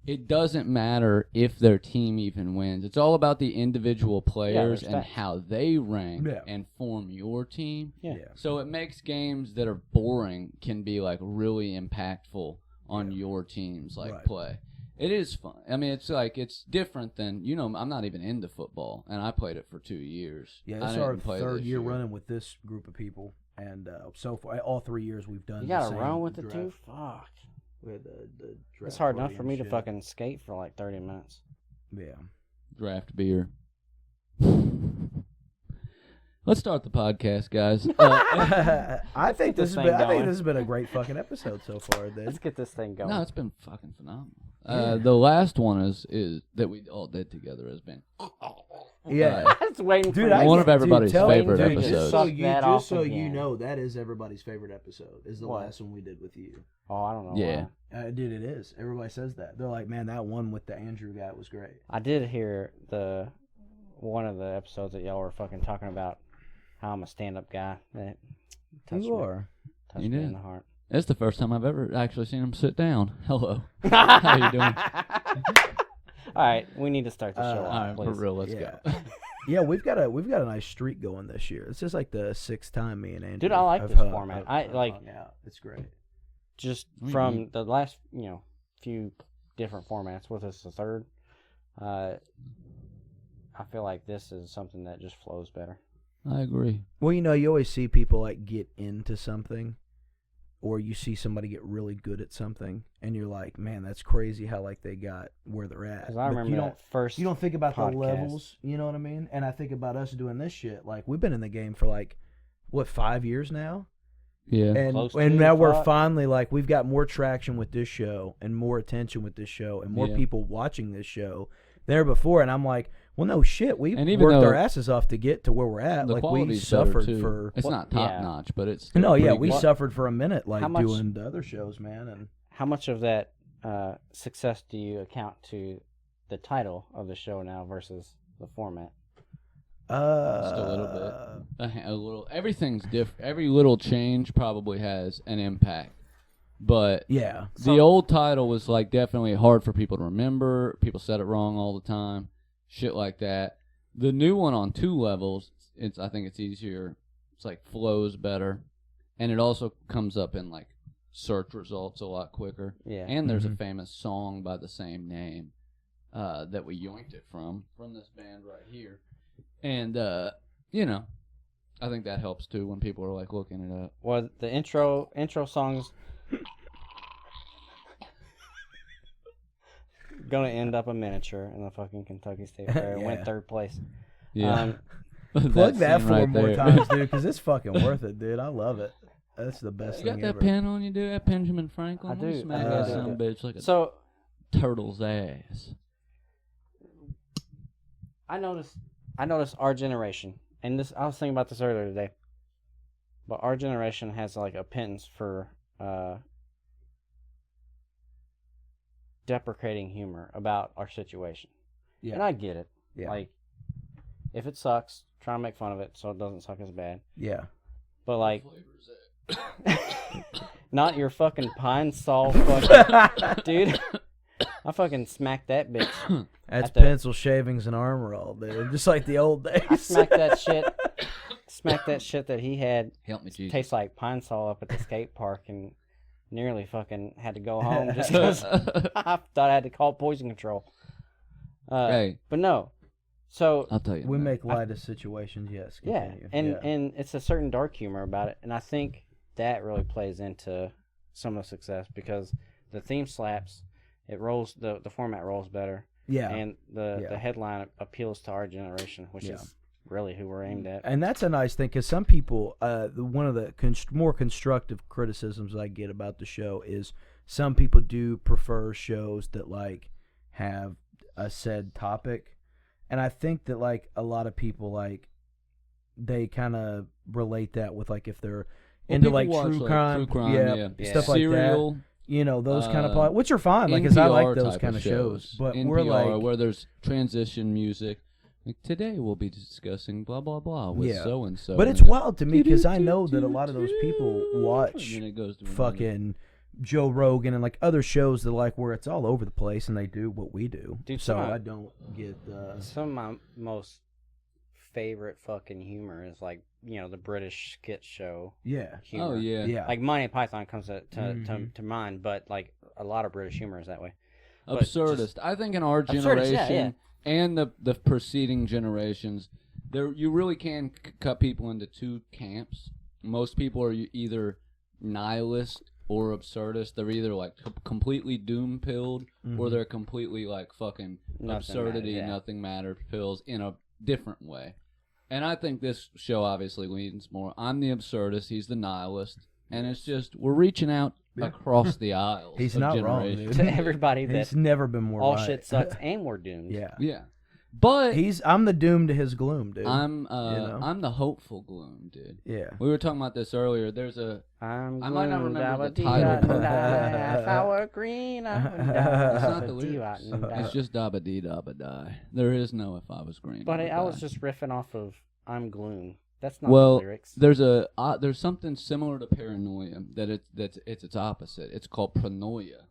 it doesn't matter if their team even wins. It's all about the individual players their and stats. how they rank Yeah. and form your team. Yeah. Yeah. So it makes games that are boring can be like really impactful on Yeah. your team's like Right. play. It is fun. I mean, it's like it's different than I'm not even into football, and I played it for 2 years. Yeah, I it's didn't our play third this year running with this group of people, and so far, all 3 years we've done. You the gotta same run with the draft. two? Fuck. We had the draft It's hard enough party for and me to shit. fucking skate for like 30 minutes. Yeah. Draft beer. Let's start the podcast, guys. I think this this has thing been. I think going. this has been a great fucking episode so far, dude. Let's get this thing going. No, it's been fucking phenomenal. Yeah. The last one is that we all did together has been Yeah. I was waiting Dude, for I you. One of everybody's tell favorite dude, episodes. Just so Suck you, that just off so you again. know, that is everybody's favorite episode. Is the What? last one we did with you. Oh, I don't know. Yeah. Why. Dude, it is. Everybody says that. They're like, man, that one with the Andrew guy was great. I did hear one of the episodes that y'all were fucking talking about how I'm a stand-up guy. That touched You me, are. touched You me did. in the heart. It's the first time I've ever actually seen him sit down. Hello. How you doing? All right, we need to start the show All off, All right, for please. real, let's Yeah. go. Yeah, we've got a nice streak going this year. It's just like the 6th time me and Andrew. Dude, I like have this hung- format. have- I have like- hung out. It's great. Just What do you from mean? the last, few different formats. With this the third, I feel like this is something that just flows better. I agree. Well, you always see people like get into something, or you see somebody get really good at something, and you're like, man, that's crazy how like they got where they're at. Because I But remember that first. you don't think about podcast. the levels, you know what I mean? And I think about us doing this shit. Like we've been in the game for like what 5 years now, Yeah. and Close and to now we're five. finally like we've got more traction with this show and more attention with this show and more Yeah. people watching this show than ever before. And I'm like, well, no shit, we And even worked though our asses off to get to where we're at. The Like we quality's better, suffered too. for. It's not top yeah. notch, but it's No, yeah, pretty we good. suffered for a minute, like How much- doing the other shows, man. And How much of that success do you account to the title of the show now versus the format? Just a little bit. A little. Everything's different. Every little change probably has an impact. But yeah. the old title was like definitely hard for people to remember. People said it wrong all the time. Shit like that. The new one on 2 levels, I think it's easier. It's like flows better. And it also comes up in like search results a lot quicker. Yeah. And there's a famous song by the same name that we yoinked it from this band right here. And, you know, I think that helps too when people are like looking it up. Well, the intro songs gonna end up a miniature in the fucking Kentucky State Fair. Yeah. Went 3rd place. Yeah. Plug that scene 4 right more there. times, dude, because it's fucking worth it, dude. I love it. That's the best You got thing that ever. pen on you, dude? That Benjamin Franklin? I Let me do. Smack I that do. son of a bitch like a So turtle's ass. I noticed our generation, and this I was thinking about this earlier today. But our generation has like a penance for deprecating humor about our situation. Yeah. And I get it. Yeah. Like, if it sucks, try and make fun of it so it doesn't suck as bad. Yeah. But like, not your fucking pine saw fucking dude. I fucking smacked that bitch. That's At the- pencil shavings and armor all, dude. Just like the old days. I smacked that shit. Smacked that shit that he had. Help me, Jesus. Tastes like pine saw up at the skate park, and nearly fucking had to go home just because I thought I had to call poison control. Hey, But no. So I'll tell you. We man. make light of situations, yes. yeah, Continue. and it's a certain dark humor about it, and I think that really plays into some of the success because the theme slaps. It rolls the format rolls better. Yeah. And the headline appeals to our generation, which Yeah. is really who we're aimed at. And that's a nice thing because some people, one of the more constructive criticisms I get about the show is some people do prefer shows that like have a said topic, and I think that like a lot of people like they kind of relate that with like if they're into like people watch, true crime, yeah. stuff like that. Serial, You know, those kind of which are fine, like because I like NPR those type kind of shows. But NPR, we're like, where there's transition music. Like today we'll be discussing blah blah blah with Yeah. so and so. but it's wild to me because I know that a lot of those people watch And then it goes to fucking Joe Rogan and like other shows that like where it's all over the place and they do what we do. Dude, so some of- I don't get Some of my most favorite fucking humor is like, you know, the British skit show yeah. humor. Oh yeah. Yeah. Like Monty Python comes to Mhm. mind, but like a lot of British humor is that way. But Absurdist. I think in our Absurdist, generation yeah. and the preceding generations, there you really can cut people into 2 camps. Most people are either nihilist or absurdist. They're either like completely doom pilled or Mhm. they're completely like fucking Nothing absurdity, matters, yeah. nothing matters pills in a different way. And I think this show obviously leans more. I'm the absurdist. He's the nihilist. And it's just we're reaching out across the aisles. He's of not wrong, generations. dude. To everybody that He's never been more all right. shit sucks and we're doomed. Yeah. Yeah, but I'm the doom to his gloom, dude. I'm know? I'm the hopeful gloom, dude. yeah. We were talking about this earlier. There's a I'm I might not gloom, remember the dabba-dee-da-da-da. title. If I were green, I would It's die. not the lyrics. Dabba-dee-da-da-da. It's just dabba dee dabba die. There is no if I was green. But I would I was die. just riffing off of I'm gloom. That's not Well, the lyrics. there's something similar to paranoia that it's its opposite. It's called pronoia,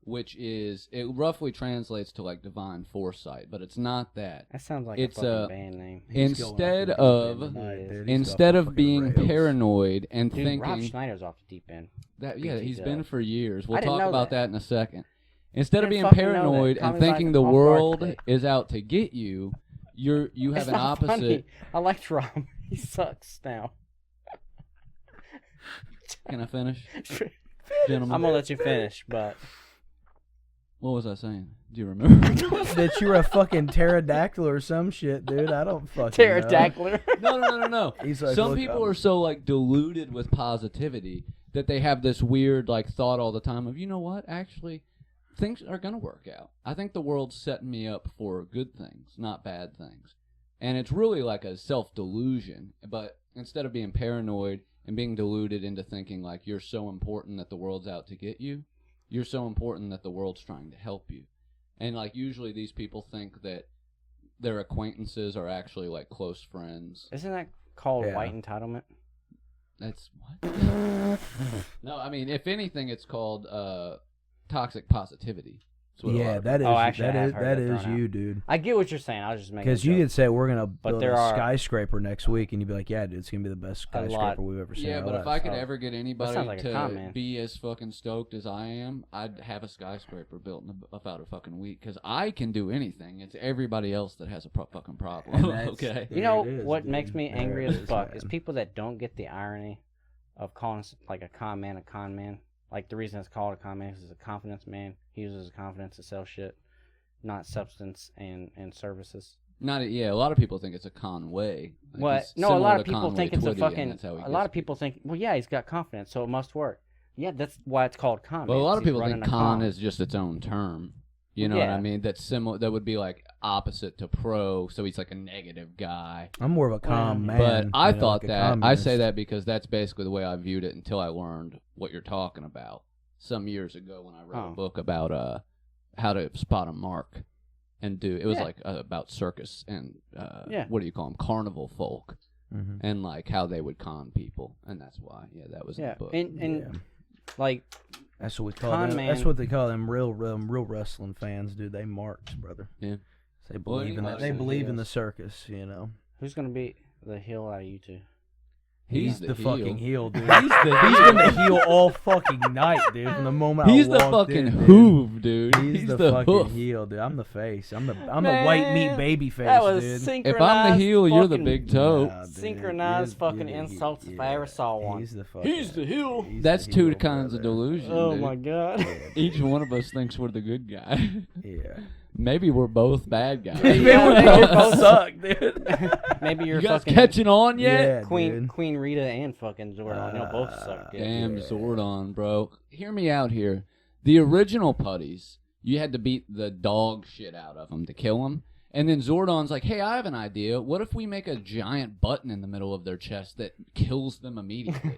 which is it roughly translates to like divine foresight, but it's not that. That sounds like it's, a fucking band name. He's going Instead off the deep of end tonight, dude. He's instead off of the fucking being rails. paranoid and Dude, thinking Rob Schneider's off the deep end. that yeah, BT he's dub. been for years. We'll I didn't talk know about that. that in a second. Instead of I being didn't fucking know that. paranoid Caught and me thinking by- the off guard world today. is out to get you, you have It's an not opposite. funny. I liked Rob. He sucks now. Can I finish, I'm gentlemen? gonna let you finish, but What was I saying? Do you remember? that you're a fucking pterodactyl or some shit, dude. I don't fucking pterodactyl. No. He's like, Some look, people are so like deluded with positivity that they have this weird like thought all the time of, you know what? Actually, things are gonna work out. I think the world's setting me up for good things, not bad things. And it's really like a self-delusion. But instead of being paranoid and being deluded into thinking like you're so important that the world's out to get you, you're so important that the world's trying to help you. And like usually these people think that their acquaintances are actually like close friends. Isn't that called Yeah. white entitlement? That's what? No, I mean, if anything, it's called toxic positivity. That's what a lot Yeah, of that is Oh, actually, I have heard that that is thrown you, out. dude. I get what you're saying. I was just making. Because you could say we're gonna build there a are skyscraper next week, and you'd be like, "Yeah, dude, it's gonna be the best A lot. skyscraper we've ever seen." Yeah, in our but if lives." I could Oh. ever get anybody sounds like a con, to man. be as fucking stoked as I am, I'd have a skyscraper built in about a fucking week. Because I can do anything. It's everybody else that has a fucking problem. And that's- Okay. You know There it is, what dude. makes me There angry it as is, fuck man. is people that don't get the irony of calling like a con man a con man. Like the reason it's called a con man is it's a confidence man. He uses his confidence to sell shit, not substance and services. Yeah, a lot of people think it's a Conway. Like What? he's No, a similar lot to of people Conway think it's a Twitty, and fucking. that's how he A gets lot of it. people think, well, yeah, he's got confidence, so it must work. Yeah, that's why it's called con. Well, a man, lot 'cause of he's people running think a con is just its own term. You know what Yeah. I mean? That's similar. That would be like opposite to pro. So he's like a negative guy. I'm more of a calm man. But I you know, thought like a that I communist. say that because that's basically the way I viewed it until I learned what you're talking about some years ago when I wrote a book about how to spot a mark and do. It was like about circus and what do you call them? Carnival folk. Mhm. And like how they would con people, and that's why, that was in the book. and like That's what we call Con them. man. That's what they call them real wrestling fans, dude. They marks, brother. Yeah. They Well, believe in that. anybody They believe in who the circus, you know. who's gonna be the heel out of you two? He's the heel. fucking heel, dude. He's He's the been the heel all fucking night, dude. From the moment He's I the walked fucking in, dude. hoof, dude. He's the fucking hoof. heel, dude. I'm the face. I'm the white meat Man, baby face, That was dude. synchronized. If I'm the heel, you're the fucking- big toe. Nah, dude. Synchronized You're- fucking you're- insults if I ever saw one. He's the fucking. He's the heel. he's That's the two heel, kinds of brother. delusion. Oh dude. my god. Yeah, Each one of us thinks we're the good guy. yeah. Maybe we're both bad guys. Maybe Maybe Yeah, we they both both suck, dude. Maybe you're You guys fucking catching on yet? Yeah, Queen dude. Queen Rita and fucking Zordon. Y'all both suck. Dude. Damn Yeah. Zordon, bro. Hear me out here. The original putties, you had to beat the dog shit out of them to kill them. And then Zordon's like, hey, I have an idea. What if we make a giant button in the middle of their chest that kills them immediately?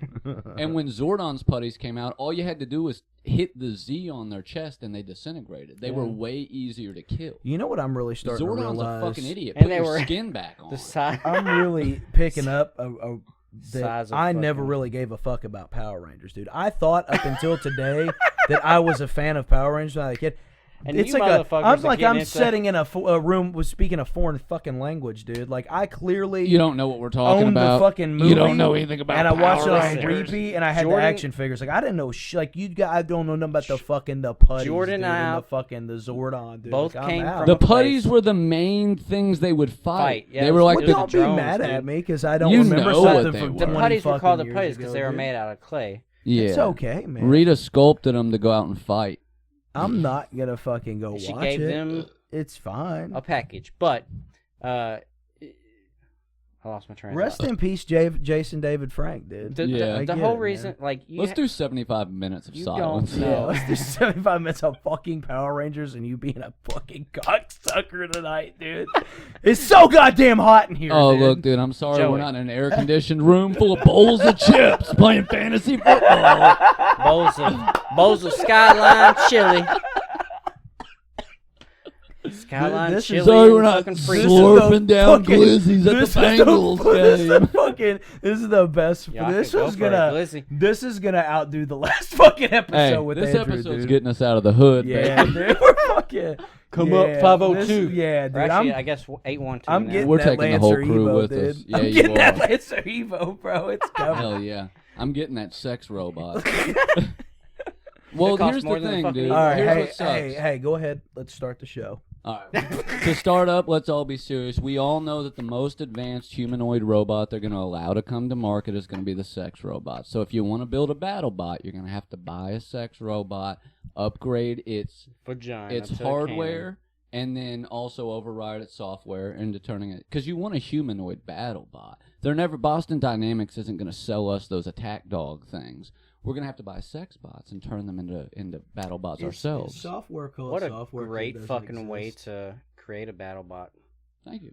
And when Zordon's putties came out, all you had to do was hit the Z on their chest and they disintegrated. They were way easier to kill. You know what I'm really starting to Zordon's realize? a fucking idiot. And Put they your were skin back on. The size. I'm really picking up that Size of I never fucking- really gave a fuck about Power Rangers, dude. I thought up until today that I was a fan of Power Rangers when I was a kid. And It's you like motherfuckers I'm are like getting I'm into- sitting in a room with speaking a foreign fucking language, dude. Like I clearly You don't know what we're talking owned about. the fucking movie. You don't know anything about and I watched it Power on Rangers. repeat, and I had Jordan- the action figures. Like I didn't know like you guys. I don't know nothing about the fucking the putties, Jordan dude, and and I the fucking the Zordon, dude. both like, I'm came out. from The a place- putties were the main things they would fight. Yeah, they it were was- like Well, the don't be drones, mad at dude. me because I don't You remember know what something they from were. The 20 putties were fucking called the years putties ago, because they were dude. made out of clay. Yeah. It's okay, man. Rita sculpted them to go out and fight. I'm not gonna fucking go She watch gave it. them It's fine. a package, but I lost my train of Rest thought. in peace, Jason David Frank, dude. The, Yeah. the, I the get whole it, reason, man. like, you Let's do 75 minutes of You silence. don't Yeah, know. let's do 75 minutes of fucking Power Rangers and you being a fucking cocksucker tonight, dude. It's so goddamn hot in here. Oh, dude. look, dude, I'm sorry Joey. we're not in an air-conditioned room full of bowls of chips playing fantasy football. bowls of Skyline chili. Skyline This is- chili Sorry and we're not fucking This free. is slurping the down fucking- glizzies at the this is Bengals this is the game. fucking- This is the best. Yeah, I this could go is for a gonna. glizzy. This is gonna outdo the last fucking episode Hey, with this Andrew, episode's dude. getting us out of the hood, Yeah, baby. dude. We're fucking. Come yeah, up, 502. this- Yeah, dude. Or actually, I'm I guess 812. I'm now. getting We're that taking the whole Lancer crew Evo, with dude. us. Yeah, I'm you getting that are. Lancer Evo, bro. It's coming. Hell yeah. I'm getting that sex robot. Well, It costs here's more the than the thing, fucking dude. All right, Here's hey, what sucks. hey, go ahead. Let's start the show. All right. To start up, let's all be serious. We all know that the most advanced humanoid robot they're going to allow to come to market is going to be the sex robot. So if you want to build a battle bot, you're going to have to buy a sex robot, upgrade its Vagina to hardware, and then also override its software into turning it. Because you want a humanoid battle bot. Boston Dynamics isn't going to sell us those attack dog things. We're going to have to buy sex bots and turn them into battle bots ourselves. Software called What a software. great fucking way to create a battle bot. Thank you.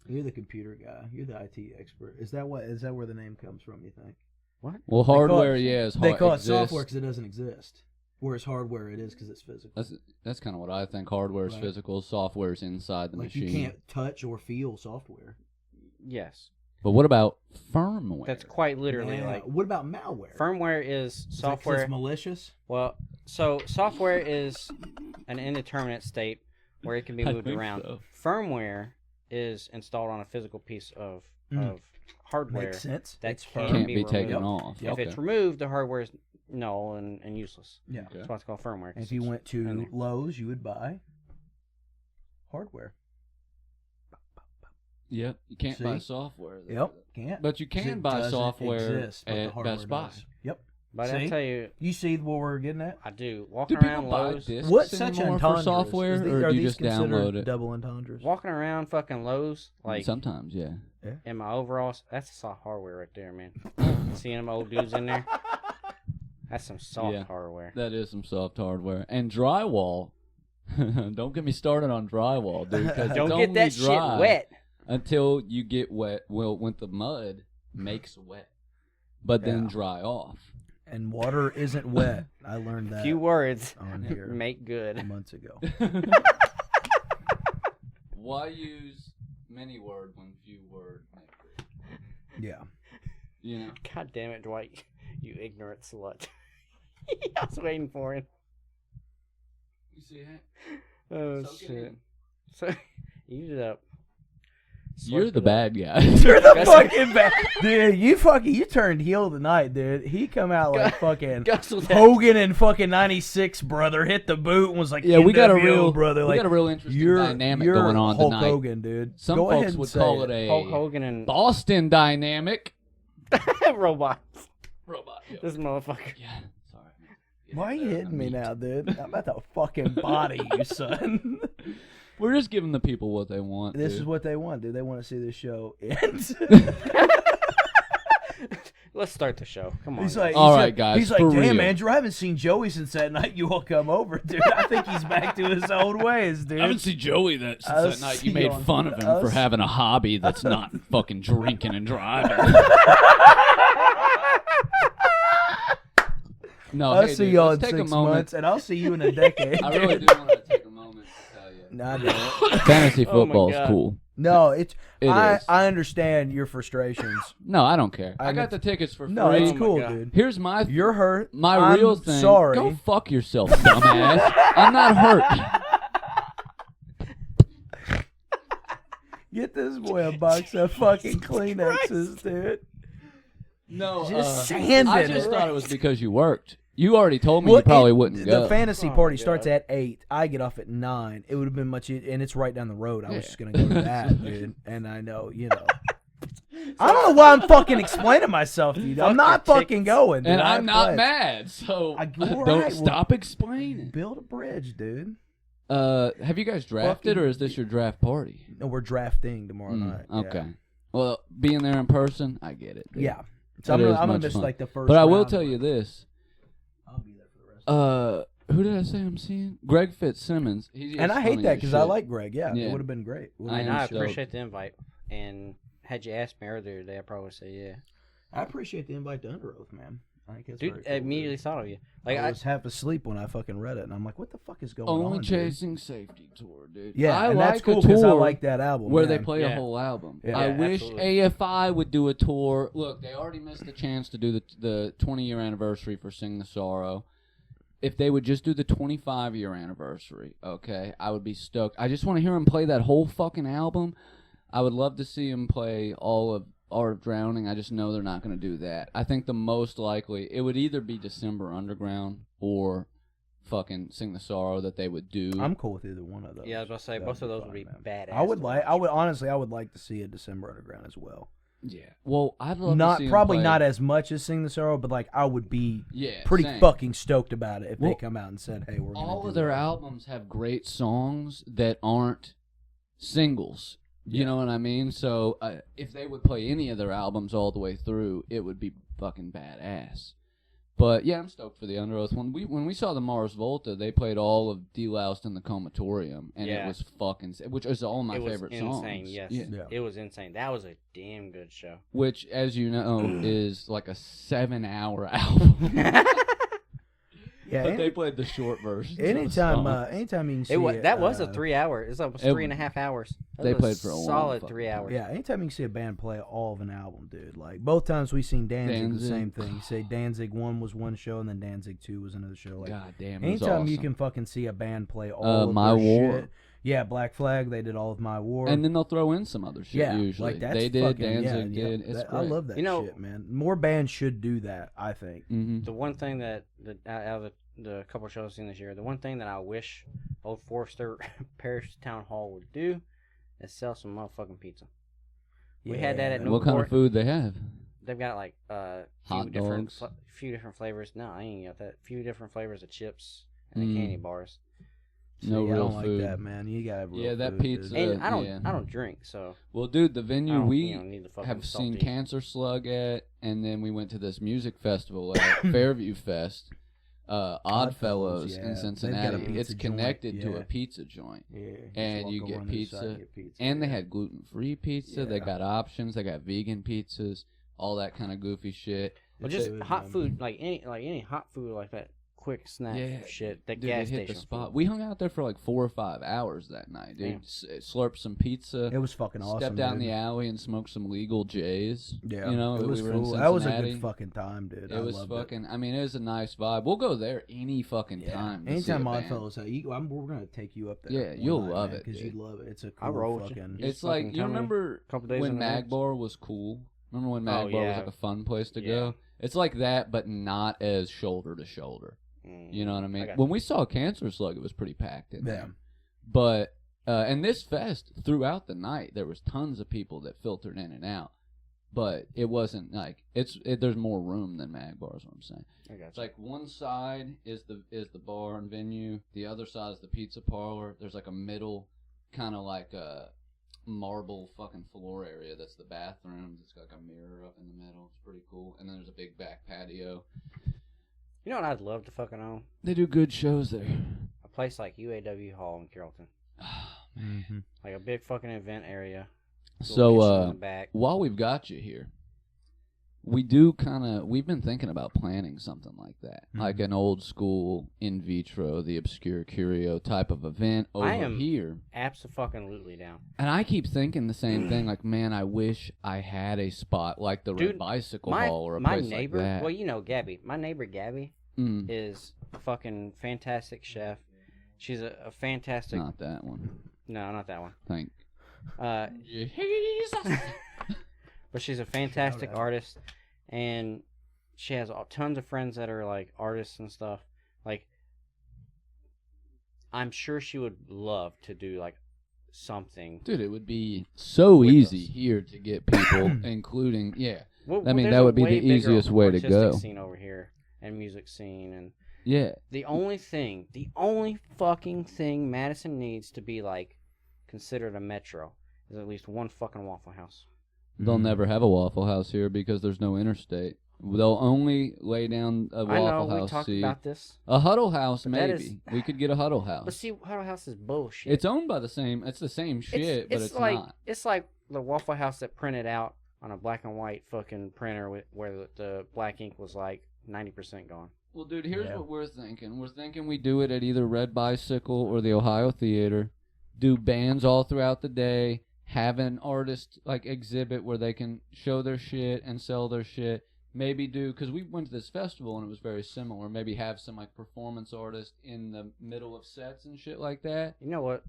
You're the computer guy. You're the IT expert. Is that where the name comes from? You think? What? Well, They call hardware, it- is They call it exists. software because it doesn't exist. Whereas hardware, it is because it's physical. That's kind of what I think. Hardware is Right. physical. Software is inside the Like machine. you can't touch or feel software. Yes. But what about firmware? That's quite literally Yeah. like What about malware? firmware is Is that 'cause software. it's malicious. Well, so software is an indeterminate state where it can be I moved think around. so. Firmware is installed on a physical piece of hardware Makes sense. that It's can firm. Can't be be taken removed. off. If Okay. it's removed, the hardware is null and useless. Yeah. Okay. That's why it's called firmware. And if you went in to there. Lowe's, you would buy hardware. Yep. You can't buy See? software. though. Yep. Can't. But you 'Cause can it buy doesn't software exist, but the at hardware Best Buy. does. Yep. But See? I tell you, You see what we're getting at? I do. Do Walking people around buy Lowe's, discs What's such anymore entendres? for software, or are do you these just download considered it? double entendres? walking around fucking Lowe's, like Sometimes, yeah. in my overalls, that's soft hardware right there, man. Seeing them old dudes in there, that's some soft Yeah. hardware. That is some soft hardware. And drywall. Don't get me started on drywall, dude. 'Cause Don't it's get that only shit dry wet. until you get wet. Well, when the mud makes wet, but then Yeah. dry off. And water isn't wet. I learned that Few words on here make good. months ago. Why use many word when few word make good? Yeah. You know. God damn it, Dwight, you ignorant slut. I was waiting for it. You see that? Oh Soak it shit. in. So eat it up. You're Slurp the it up. bad guy. You're the Guess- fucking bad dude. You turned heel tonight, dude. He come out like fucking Guzzle that. Hogan in fucking '96, brother. Hit the boot and was like, Yeah, we got a NWO, real brother. We Like got a real interesting you're dynamic you're going on Hulk tonight. Hogan, dude. Some Go ahead folks and would say call it Hulk a Hogan and Boston dynamic. robots. Robot. Yeah. This motherfucker. Yeah. Sorry. Man. Yeah, Why are you hitting me now, dude? I'm about to fucking body you, son. We're just giving the people what they want. This dude. is what they want, dude. They want to see this show end. Let's start the show. Come on. He's guys. like, All he's right, like- guys, He's like, for damn, real." Andrew, I haven't seen Joey since that night you all come over, dude. I think he's back to his old ways, dude. I haven't seen Joey since I'll that night see you made on- fun of him I'll for see- having a hobby that's not fucking drinking and driving. No, I'll hey, see dude, y'all in let's take 6 a moment. months, and I'll see you in a decade. I really dude. do want to take a moment to tell you. Nah, dude. Fantasy Oh my football's God. cool. No, it's It I is. I understand your frustrations. No, I don't care. I I got know- the tickets for free. No, it's Oh my cool, God. dude. Here's my You're hurt. my I'm real thing. Sorry. Go fuck yourself, dumbass. I'm not hurt. Get this boy a box of fucking Kleenexes, dude. No, Just sand I it. just thought it was because you worked. You already told me you probably wouldn't The go. fantasy Oh my party God. starts at 8. I get off at 9. It would have been much, and it's right down the road. I was Yeah. just gonna go to that, dude. And I know, I don't know why I'm fucking explaining myself to you. I'm Fuck not your fucking tickets. going, dude. And I I'm not pledged. mad, so all don't right, well- stop explaining. Build a bridge, dude. Have you guys drafted, Fucking- or is this your draft party? No, we're drafting tomorrow night. Yeah. Okay. Well, being there in person, I get it. dude. Yeah. So I'm It gonna, is I'm gonna much miss fun. like the first. But I will round, tell but you this. I'll be there for the rest. Who did I say I'm seeing? Greg Fitzsimmons. And I hate that because I like Greg. Yeah, Yeah. it would have been great. I And am I stoked. appreciate the invite. And had you asked me earlier today, I probably would say yeah. I appreciate the invite to Under Oath, man. I think it's Dude, very I cool, immediately dude. thought of you. Like I was half asleep when I fucking read it, and I'm like, "What the fuck is going on?" Only dude? Chasing Safety tour, dude. Yeah, I and like that's cool a because I tour like that album. where man. they play a Yeah. whole album. Yeah. I Yeah, wish absolutely. AFI would do a tour. Look, they already missed the chance to do the 20-year anniversary for Sing the Sorrow. If they would just do the 25-year anniversary, okay, I would be stoked. I just want to hear them play that whole fucking album. I would love to see them play all of Art of Drowning. I just know they're not going to do that. I think the most likely, it would either be December Underground or fucking Sing the Sorrow that they would do. I'm cool with either one of those. Yeah, I was about to say, That both of those fine, would be man. badass. I would to like. watch. I would like to see a December Underground as well. Yeah. Well, I'd love Not to see 'em probably play- not as much as Sing the Sorrow, but like I would be Yeah, pretty same. fucking stoked about it if Well, they come out and said, "Hey, we're gonna All do of their that." albums have great songs that aren't singles. You Yeah. know what I mean? So if they would play any of their albums all the way through, it would be fucking badass. But yeah, I'm stoked for the Under Oath one. When we saw the Mars Volta, they played all of Deloused in the Comatorium, and it Yeah. was fucking, which is all my It was favorite insane, songs. yes. Yeah. Yeah. It was insane. That was a damn good show. Which, as you know, is like a 7-hour album. Yeah, But they played the short version. anytime you can see That was a 3 hour. It's almost 3.5 hours. They played for a long solid fucking 3 hours. Yeah, anytime you can see a band play all of an album, dude. Like both times we seen Danzig, the same thing. You say Danzig 1 was one show, and then Danzig 2 was another show. Like, God damn, it was anytime awesome. you can fucking see a band play all of My their War. shit. Yeah, Black Flag. They did all of My War. And then they'll throw in some other shit. yeah, Usually like that's they did. fucking, Danzig did. It's I great. love that You know- shit, man. More bands should do that. I think. Mm-hmm. The one thing that out of the couple shows I've seen this year, the one thing that I wish Old Forester Parish Town Hall would do is sell some motherfucking pizza. We had that at What kind of Newport. food they have? They've got like Hot dogs. few different flavors. No, I ain't got that. Few different flavors of chips and the candy bars. No See, I real don't food. like that, man. You gotta have real Yeah, that food, pizza- dude. And I yeah. don't drink, so Well, dude, the I venue don't, we need the fucking have seen salty. Cancer Slug at, and then we went to this music festival at Fairview Fest, Oddfellows yeah. in They've got a Cincinnati. pizza It's connected joint, to yeah. a pizza joint. Yeah, And just you walk get over on the other side, pizza, get pizza. And they had gluten-free pizza. They Yeah. got options. They got vegan pizzas, all that kind of goofy shit. Well, It's just good, hot man. food, like any hot food like that, quick snack Yeah, shit. That Dude, gas it hit station the spot. food. We hung out there for like 4 or 5 hours that night, dude. Damn. Slurped some pizza. It was fucking awesome. Stepped down dude. the alley and smoked some legal J's. Yeah, you know, it was we were in cool. That was a Cincinnati. good fucking time, dude. I It was loved fucking. I mean, it was a nice vibe. We'll go there any fucking Yeah. time. to Anytime see a band. Oddfellows, we're gonna take you up there. Yeah, one you'll night, love man, it, because dude. you love it. It's a I'll cool roll with you. fucking. You It's just like fucking you tell me remember a couple days when in advance. Magbar was cool. Remember when Oh, Magbar was yeah. like a fun place to Yeah. go? It's like that, but not as shoulder to shoulder. You know what I mean? got When we saw Cancer Slug, it was pretty packed in Yeah. there. But and this fest throughout the night, there was tons of people that filtered in and out. But it wasn't like there's more room than Magbar is what I'm saying. I got It's like one side is the bar and venue, the other side is the pizza parlor. There's like a middle kind of like a marble fucking floor area that's the bathroom. It's got like a mirror up in the middle. It's pretty cool. And then there's a big back patio. You know what I'd love to fucking own? They do good shows there. A place like UAW Hall in Carrollton. Mhm. Like a big fucking event area. So Little kitchen in the back. while we've got you here, we've been thinking about planning something like that. Mhm. Like an old school in vitro, the obscure curio type of event over I am- here. Absolutely down. And I keep thinking the same thing, like, man, I wish I had a spot like the Dude, Red Bicycle My Hall or a my place neighbor, like that. well, you know Gabby. My neighbor Gabby Mm, is a fucking fantastic chef. She's a fantastic. not that one. No, not that one. Thank Uh, Jesus. but she's a fantastic out. artist, and she has tons of friends that are like artists and stuff. Like, I'm sure she would love to do like something. Dude, it would be so With easy us. here to get people, including, yeah. Well, I mean, there's that a would be way the bigger easiest way to artistic go. Scene over here and music scene, and Yeah. the only fucking thing Madison needs to be like considered a metro is at least one fucking Waffle House. They'll Mhm. never have a Waffle House here because there's no interstate. They'll only lay down a I know Waffle we House talked seat. about this, A Huddle House, But that maybe. is- We could get a Huddle House. but see, Huddle House is bullshit. It's owned by the same. It's the same shit, but it's like not. it's like the Waffle House that printed out on a black and white fucking printer where the black ink was like 90% gone. Well, dude, here's Yeah. what we're thinking. We're thinking we do it at either Red Bicycle or the Ohio Theater. Do bands all throughout the day. Have an artist like exhibit where they can show their shit and sell their shit. Maybe do, because we went to this festival and it was very similar. Maybe have some like performance artist in the middle of sets and shit like that, You know what?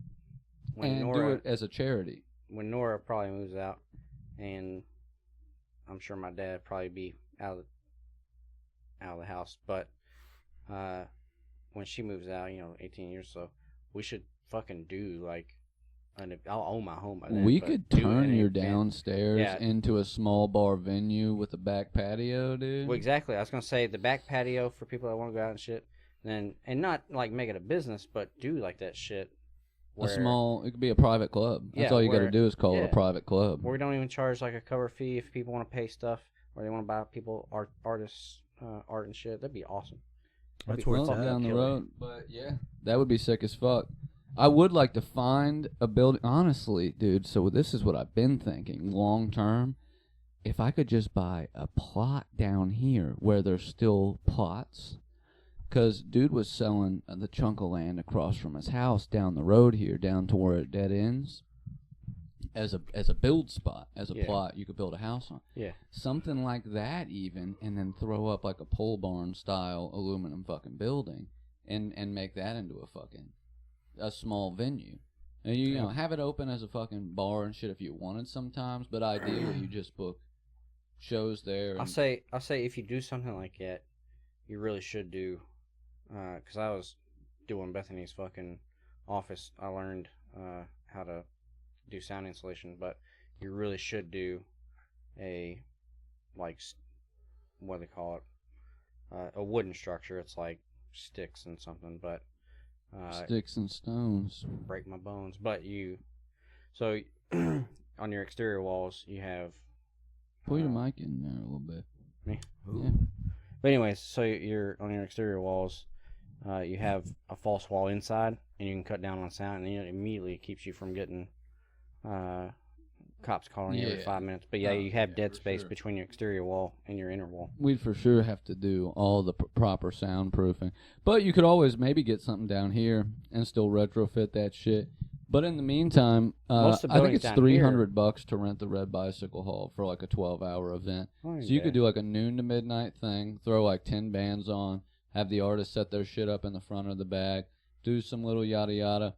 When and Nora do it as a charity. when Nora probably moves out, and I'm sure my dad probably be out of the house, but when she moves out, 18 years or so, we should fucking do like I'll own my home by then. We but could do turn an your event. downstairs Yeah. into a small bar venue with a back patio, dude. Well, exactly. I was gonna say the back patio for people that want to go out and shit. And not like make it a business, but do like that shit. A small, it could be a private club. That's Yeah, all you got to where- do is call it yeah. a private club. where we don't even charge like a cover fee if people want to pay stuff or they want to buy people artists art and shit. That'd be awesome. That'd That's be where it's Well, at. down the killer. road, but yeah, that would be sick as fuck. I would like to find a building. Honestly, dude, so this is what I've been thinking long term. If I could just buy a plot down here where there's still plots, Because dude was selling the chunk of land across from his house down the road here, down to where it dead ends, as a build spot, as a plot you could build a house on. Yeah. Something like that even, and then throw up like a pole barn style aluminum fucking building and make that into a small venue. And you know, have it open as a fucking bar and shit if you wanted sometimes, but ideally you just book shows there. I'll say if you do something like that, you really should do, because I was doing Bethany's fucking office. I learned how to do sound insulation, but you really should do a, like, what do they call it? A wooden structure. It's like sticks and something, but sticks and stones. Break my bones. But so on your exterior walls, you have. Pull your mic in there a little bit. Me? Yeah. But anyways, so you're on your exterior walls, you have a false wall inside, and you can cut down on sound, and it immediately keeps you from getting cops calling you every 5 minutes. But you have dead space between your exterior wall and your inner wall. We'd for sure have to do all the proper soundproofing. But you could always maybe get something down here and still retrofit that shit. But in the meantime, I think it's $300 to rent the Red Bicycle Hall for like a 12-hour event. So you could do like a noon to midnight thing, throw like 10 bands on, have the artists set their shit up in the front of the bag, do some little yada yada.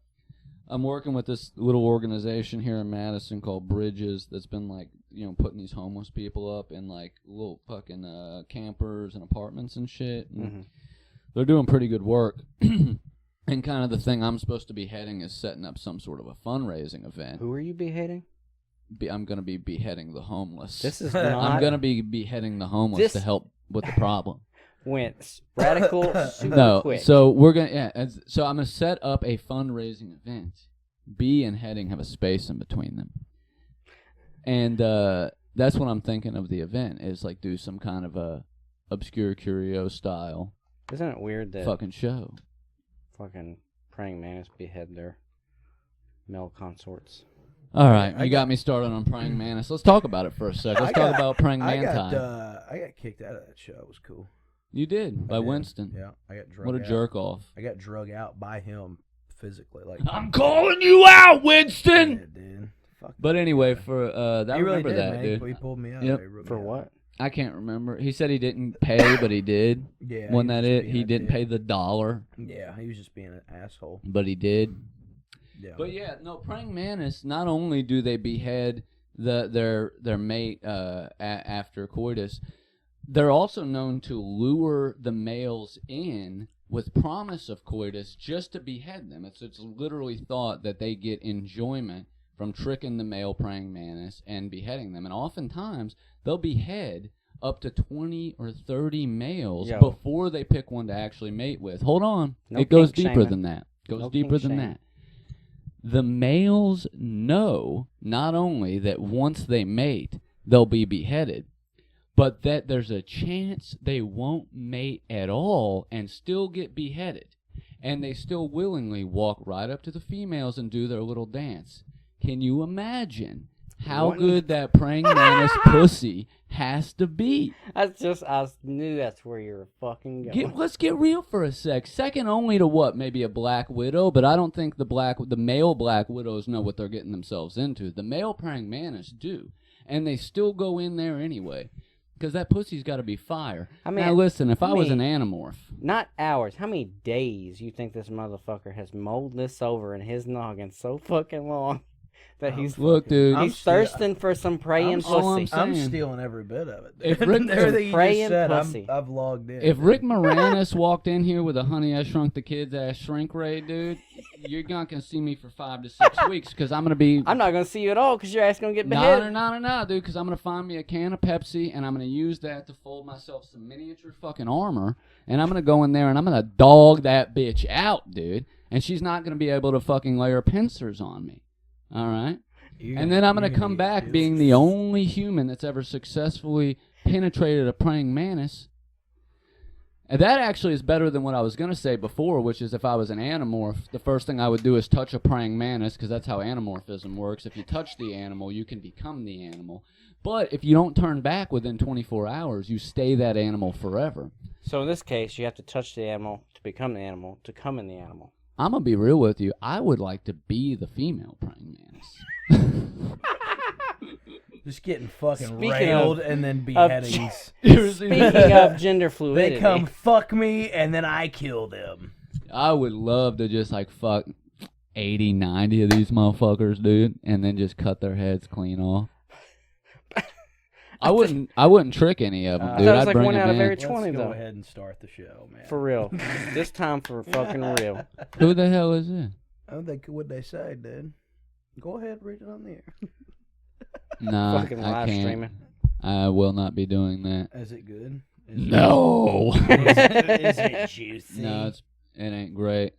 I'm working with this little organization here in Madison called Bridges that's been like, you know, putting these homeless people up in like little fucking campers and apartments and shit. And they're doing pretty good work. And kind of the thing I'm supposed to be heading is setting up some sort of a fundraising event. Who are you beheading? I'm going to be beheading the homeless. This is I'm going to be beheading the homeless to help with the problem. Went radical super quick. So we're going to, so I'm going to set up a fundraising event. B and heading have a space in between them. And that's what I'm thinking of the event is like do some kind of a obscure curio style. Isn't it weird that fucking show? Fucking praying mantis behead their male consorts. All right, you got me started on praying mantis. Let's talk about it for a sec. Let's talk about praying mantis. I got kicked out of that show. It was cool. You did by Winston. Yeah, I got drug. What a jerk off! I got drug out by him physically. Like I'm calling you out, Winston. Yeah, dude. Fuck but anyway, for that, he really remember did, that, man. dude. He pulled me out. Yep. For what? I can't remember. He said he didn't pay, but he did. Yeah. Wasn't that it? He didn't pay the $1. Yeah, he was just being an asshole. But he did. Yeah. But yeah, no, praying mantis, not only do they behead their mate after coitus, they're also known to lure the males in with promise of coitus just to behead them. It's literally thought that they get enjoyment from tricking the male praying mantis and beheading them. And oftentimes, they'll behead up to 20 or 30 males before they pick one to actually mate with. Hold on. It goes deeper than that. The males know not only that once they mate, they'll be beheaded, but that there's a chance they won't mate at all and still get beheaded. And they still willingly walk right up to the females and do their little dance. Can you imagine how good that praying mantis pussy has to be? I knew that's where you were fucking going. Let's get real for a sec. Second only to what? Maybe a black widow, but I don't think the male black widows know what they're getting themselves into. The male praying mantis do, and they still go in there anyway. Because that pussy's got to be fire. I mean, now listen, if I was an anamorph. Not hours. How many days you think this motherfucker has mulled this over in his noggin so fucking long that he's dude, he's thirsting for some praying pussy. I'm stealing every bit of it. If Rick, everything you just said, I've logged in. If Rick Moranis walked in here with a Honey I Shrunk the Kids ass shrink ray, dude, you're not gonna see me for 5 to 6 weeks because I'm gonna be. I'm not gonna see you at all because your ass gonna get beheaded. No, dude, because I'm gonna find me a can of Pepsi and I'm gonna use that to fold myself some miniature fucking armor and I'm gonna go in there and I'm gonna dog that bitch out, dude, and she's not gonna be able to fucking lay her pincers on me. All right? And then I'm going to come back being the only human that's ever successfully penetrated a praying mantis. And that actually is better than what I was going to say before, which is if I was an anamorph, the first thing I would do is touch a praying mantis, because that's how anamorphism works. If you touch the animal, you can become the animal. But if you don't turn back within 24 hours, you stay that animal forever. So in this case, you have to touch the animal to become the animal, to come in the animal. I'm going to be real with you. I would like to be the female praying mantis. Just getting fucking Speaking railed and then beheadings. Speaking of gender fluidity. They come fuck me and then I kill them. I would love to just like fuck 80, 90 of these motherfuckers, dude, and then just cut their heads clean off. I wouldn't trick any of them, dude. That was I'd like bring one them out of in. every Let's 20, go though. ahead and start the show, man. For real. This time for fucking real. Who the hell is it? I don't think what they say, dude. Go ahead, read it on the air. Nah, Fucking I live can't. streaming. I will not be doing that. Is it good? No. Is it juicy? No, it ain't great.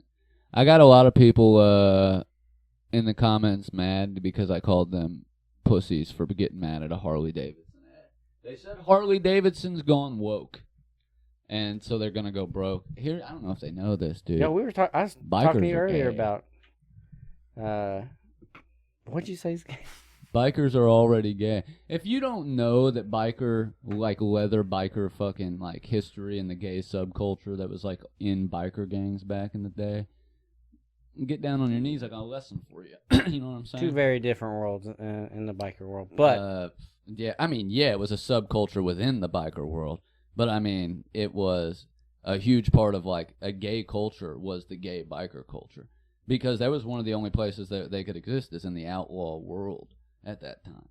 I got a lot of people in the comments mad because I called them pussies for getting mad at a Harley Davidson ad. They said Harley Davidson's gone woke, and so they're gonna go broke. Here, I don't know if they know this, dude. Yeah, I was talking to you Bikers are earlier gay. about, what'd you say? Bikers are already gay. If you don't know that leather biker fucking like history and the gay subculture that was like in biker gangs back in the day, get down on your knees. I got a lesson for you. You know what I'm saying? Two very different worlds in the biker world. But yeah, I mean, yeah, it was a subculture within the biker world, but I mean, it was a huge part of like a gay culture was the gay biker culture because that was one of the only places that they could exist is in the outlaw world at that time.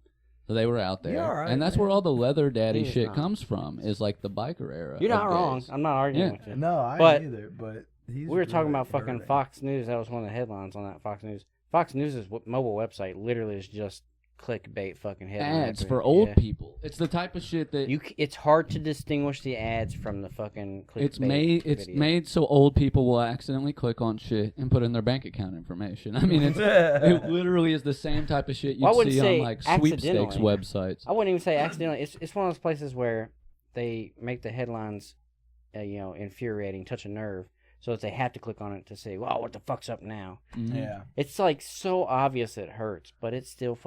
So they were out there, You're all right, and that's man. where all the leather daddy He's shit not. comes from. Is like the biker era. you're not of wrong. gays. I'm not arguing Yeah. with you. No, I But ain't either. But We were talking about fucking hurting. Fox News. That was one of the headlines on that Fox News. Fox News' mobile website literally is just clickbait fucking headlines. Ads for old people. It's the type of shit that It's hard to distinguish the ads from the fucking clickbait. It's videos. made so old people will accidentally click on shit and put in their bank account information. I mean, it literally is the same type of shit Well, I you'd wouldn't see say on like sweepstakes accidentally. websites. I wouldn't even say accidentally. It's one of those places where they make the headlines, infuriating, touch a nerve, so that they have to click on it to say, "Wow, what the fuck's up now?" Mhm. Yeah, It's like so obvious it hurts, but it still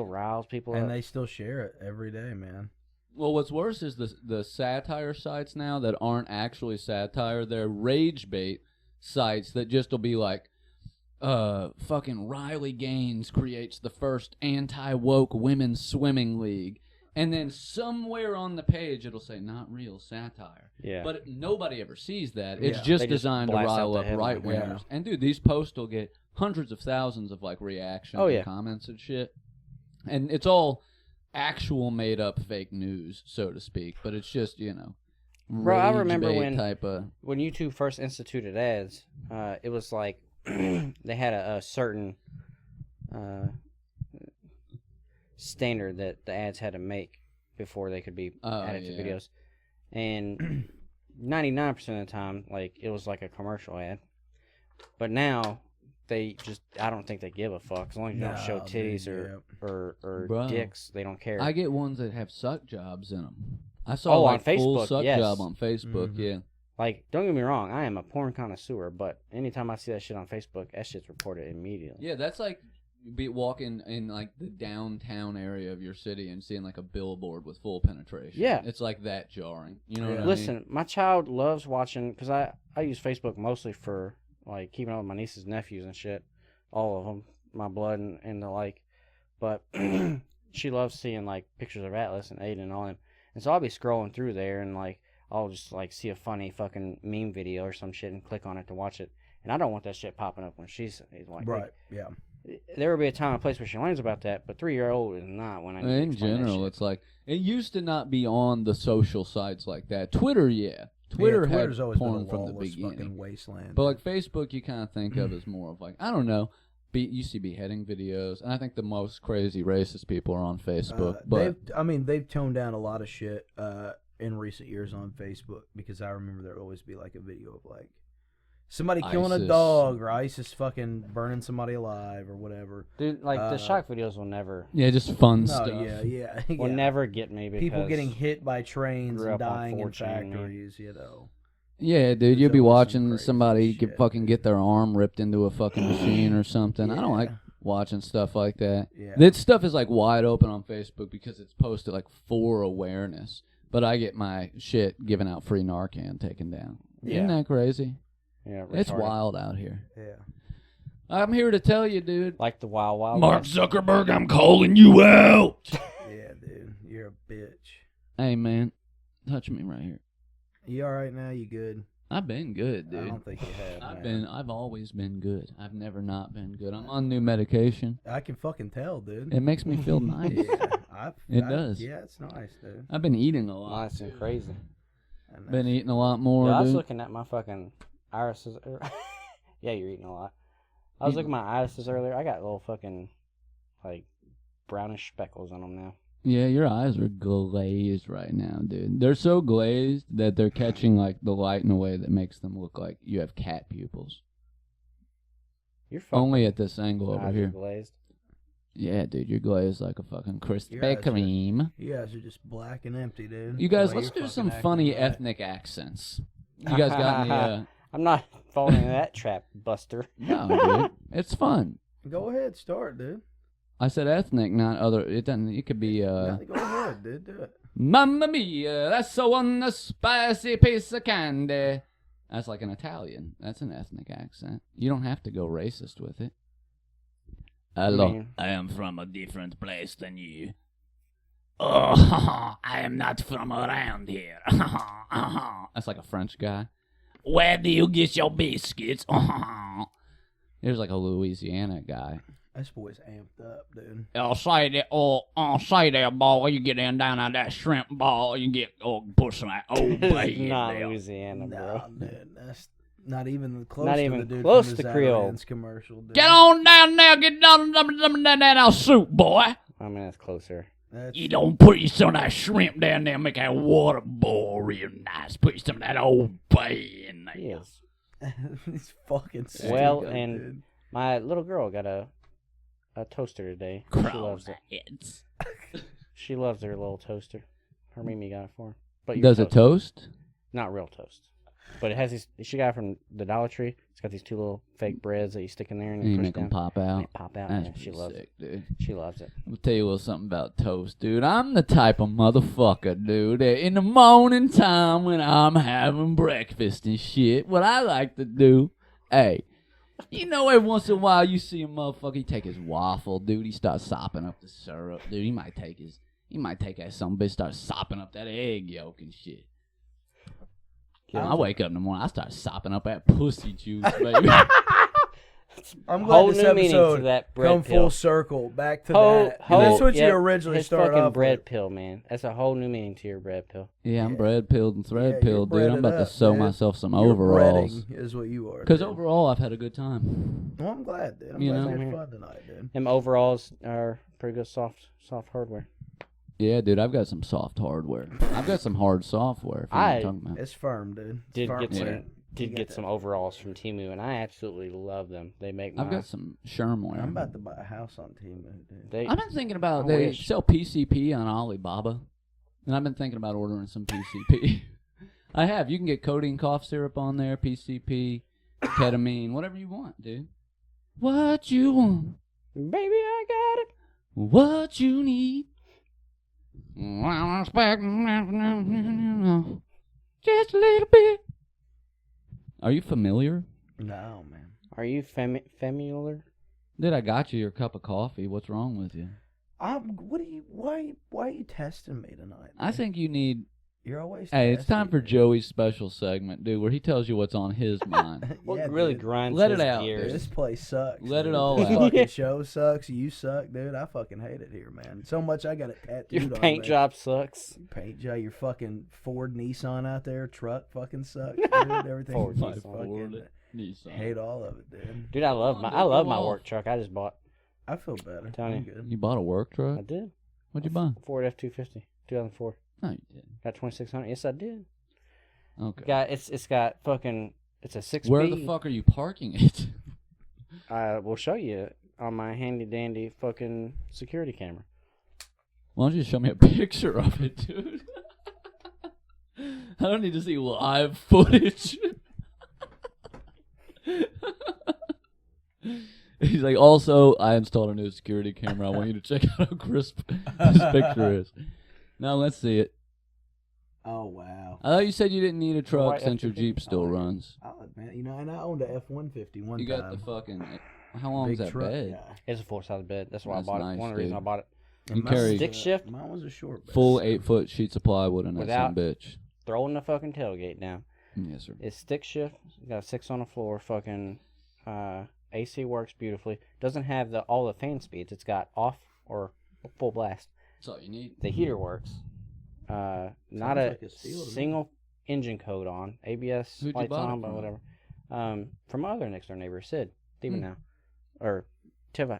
riles people and up. they still share it every day, man. Well, what's worse is the satire sites now that aren't actually satire. They're rage bait sites that just will be like, fucking Riley Gaines creates the first anti-woke women's swimming league. And then somewhere on the page it'll say not real satire. Yeah. But nobody ever sees that. It's Yeah. just They just designed to blast out rile the up headline. right wingers. Yeah. And dude, these posts will get hundreds of thousands of like reactions Oh, and yeah. comments and shit. And it's all actual made up fake news, so to speak. But it's just, Bro, I remember rage bait when- type of when YouTube first instituted ads, it was like they had a certain standard that the ads had to make before they could be added to yeah. videos. And 99% of the time, like, it was like a commercial ad. But now, I don't think they give a fuck. As long as you don't show No, titties dude, or Bro. dicks, they don't care. I get ones that have suck jobs in them. I saw Oh, on like full Facebook, suck yes. job on Facebook. Mhm. Yeah. Like, don't get me wrong, I am a porn connoisseur, but anytime I see that shit on Facebook, that shit's reported immediately. Yeah, that's like walking in like the downtown area of your city and seeing like a billboard with full penetration. Yeah. It's like that jarring. You know Yeah. what I Listen, my child loves watching, because I use Facebook mostly for, like, keeping up with my nieces and nephews and shit. All of them, my blood and the like. But she loves seeing, like, pictures of Atlas and Aiden and all them. And so I'll be scrolling through there and, like, I'll just, like, see a funny fucking meme video or some shit and click on it to watch it. And I don't want that shit popping up when she's like, Right? Yeah. there will be a time and place where she learns about that, but 3-year-old is not when I need to In explain that general, shit. it's like it used to not be on the social sites like that. Twitter, yeah. Twitter had Twitter's always porn been a from the lawless beginning. fucking wasteland. But like Facebook, you kind of think of as more of like, I don't know, you see beheading videos, and I think the most crazy racist people are on Facebook. But they've toned down a lot of shit in recent years on Facebook, because I remember there would always be like a video of like somebody killing a ISIS. dog, or ISIS fucking burning somebody alive or whatever. Dude, like, the shock videos will never yeah, just fun No, stuff. yeah. will yeah. never get me because People getting hit by trains grew and up on dying in 4chan, man. factories, you know. Yeah, dude, There's you'll be always some watching crazy somebody shit, get dude. their arm ripped into a fucking machine or something. I don't like. watching stuff like that. Yeah. That stuff is like wide open on Facebook because it's posted like for awareness. But I get my shit giving out free Narcan taken down. Yeah. Isn't that crazy? Yeah, It's retarded. wild out here. Yeah. I'm here to tell you, dude. Like the Wild Wild Mark West. Zuckerberg, I'm calling you out. Yeah, dude. You're a bitch. Hey, man. Touch me right here. You all right now? You good? I've been good, I dude. don't think you have, man. I've always been good. I've never not been good. I'm on new medication. I can fucking tell, dude. It makes me feel nice. Yeah, It does. Yeah, it's nice, dude. I've been eating a lot. Nice and crazy. And Been eating a lot more, Yeah, I was dude. looking at my fucking irises. Yeah, you're eating a lot. I was looking at my irises earlier. I got little fucking, like, brownish speckles on them now. Yeah, your eyes are glazed right now, dude. They're so glazed that they're catching like the light in a way that makes them look like you have cat pupils. You're fucking Only at this angle over eyes are here. glazed. Yeah, dude, you're glazed like a fucking Your Krispy eyes are- Kreme. You guys are just black and empty, dude. You guys, The way let's you're do fucking some acting funny black. ethnic accents. You guys got any? I'm not falling into that trap, Buster. No, dude, it's fun. Go ahead, start, dude. I said ethnic, not other. It doesn't. It could be. No, go ahead, dude. Do it. Mamma mia, that's so one a spicy piece of candy. That's like an Italian. That's an ethnic accent. You don't have to go racist with it. Hello, mean- I am from a different place than you. Oh, I am not from around here. That's like a French guy. Where do you get your biscuits? There's like a Louisiana guy. This boy's amped up, dude. I'll say there, boy. You get in down on that shrimp ball, you get push that old This baby is not there. Louisiana, bro. Nah, dude, that's not even close Not to even the dude close from to the Creole. Zatarans commercial, dude. Get on down there, get down that soup, boy. I mean, that's closer. That's, You don't put some of that shrimp down there, make that water boil real nice. Put some of that old bay in there. Yes. he's fucking stupid, Well, and dude. my little girl got a toaster today. She Crown loves it. heads. She loves her little toaster. Her Mimi got it for her. But your Does it toast? Not real toast. But it has these. She got it from the Dollar Tree. It's got these two little fake breads that you stick in there and And you push make them down. pop And out. they pop out. That's Yeah, she pretty loves sick, it. dude. She loves it. I'll tell you a little something about toast, dude. I'm the type of motherfucker, dude, that in the morning time when I'm having breakfast and shit, what I like to do, hey, you know, every once in a while you see a motherfucker, he take his waffle, dude, he starts sopping up the syrup, dude. He might take that some bitch, start sopping up that egg yolk and shit. I wake up in the morning, I start sopping up that pussy juice, baby. I'm glad Whole this new meaning to episode that bread come pill. full circle back to that. That's what you originally his started fucking off bread with. pill, man. That's a whole new meaning to your bread pill. Yeah, I'm Yeah. bread pilled and thread you're pilled, dude. I'm breaded about to up, sew man. myself some You're overalls. breading is what you are. Because dude. overall, I've had a good time. Well, I'm glad, dude. I'm You glad know? you Same had here. fun tonight, dude. Them overalls are pretty good soft hardware. Yeah, dude, I've got some soft hardware. I've got some hard software. If you know what I'm talking about. It's firm, dude. It's Did firm get some wear. did You get got some that. overalls from Temu, and I absolutely love them. They make my I've got some Shermware. I'm about to buy a house on Temu, dude. they I've been thinking about I they wish. sell PCP on Alibaba, and I've been thinking about ordering some PCP. I have. You can get codeine cough syrup on there, PCP, ketamine, whatever you want, dude. What you want, baby, I got it. what you need. Just a little bit. Are you familiar? No, man. Are you familiar? Dude, I got you your cup of coffee. What's wrong with you? What are you? Why are you testing me tonight? I man? think you need. You're always. Hey, it's time testing for me. Joey's special segment, dude, where he tells you what's on his mind. What Yeah, really dude. grinds Let his it out, gears? This place sucks. Let it dude. all This out. fucking show sucks. You suck, dude. I fucking hate it here, man. So much I got it tattooed Your on paint me. job sucks. Paint job. Your fucking Ford Nissan out there, truck fucking sucks, dude. Everything. Ford I Nissan. fucking Nissan. hate all of it, dude. Dude, I love on, my dude, I love go my off. work truck. I just bought. I feel better. Tony. I'm good. You bought a work truck? I did. What'd you buy? Ford F-250, 2004. No, you didn't. Got 2600. Yes, I did. Okay. Got it's got fucking it's a 6 Where the fuck are you parking it? I will show you on my handy dandy fucking security camera. Why don't you show me a picture of it, dude? I don't need to see live footage. He's like, also, I installed a new security camera. I want you to check out how crisp this picture is. Now let's see it. Oh wow! I thought you said you didn't need a truck white since your F-150. Jeep still runs. Oh man, you know, and I owned a F-150 one You time. got the fucking. How long Big is that truck, bed? yeah. It's a full-size bed. That's why That's I bought nice, it. One dude. reason I bought it. You And mine carry- was Stick shift? Mine was a short bed. Full 8-foot sheets of plywood in that Without- some bitch. Throwing the fucking tailgate down. Yes, sir. It's stick shift. Got 6 on the floor. Fucking AC works beautifully. Doesn't have all the fan speeds. It's got off or full blast. That's all you need. The heater works. Not a like a steal to me. single engine code on. ABS Who'd you lights bought it on, but from? whatever. From my other next door neighbor, Sid. Steven now. Or Tiva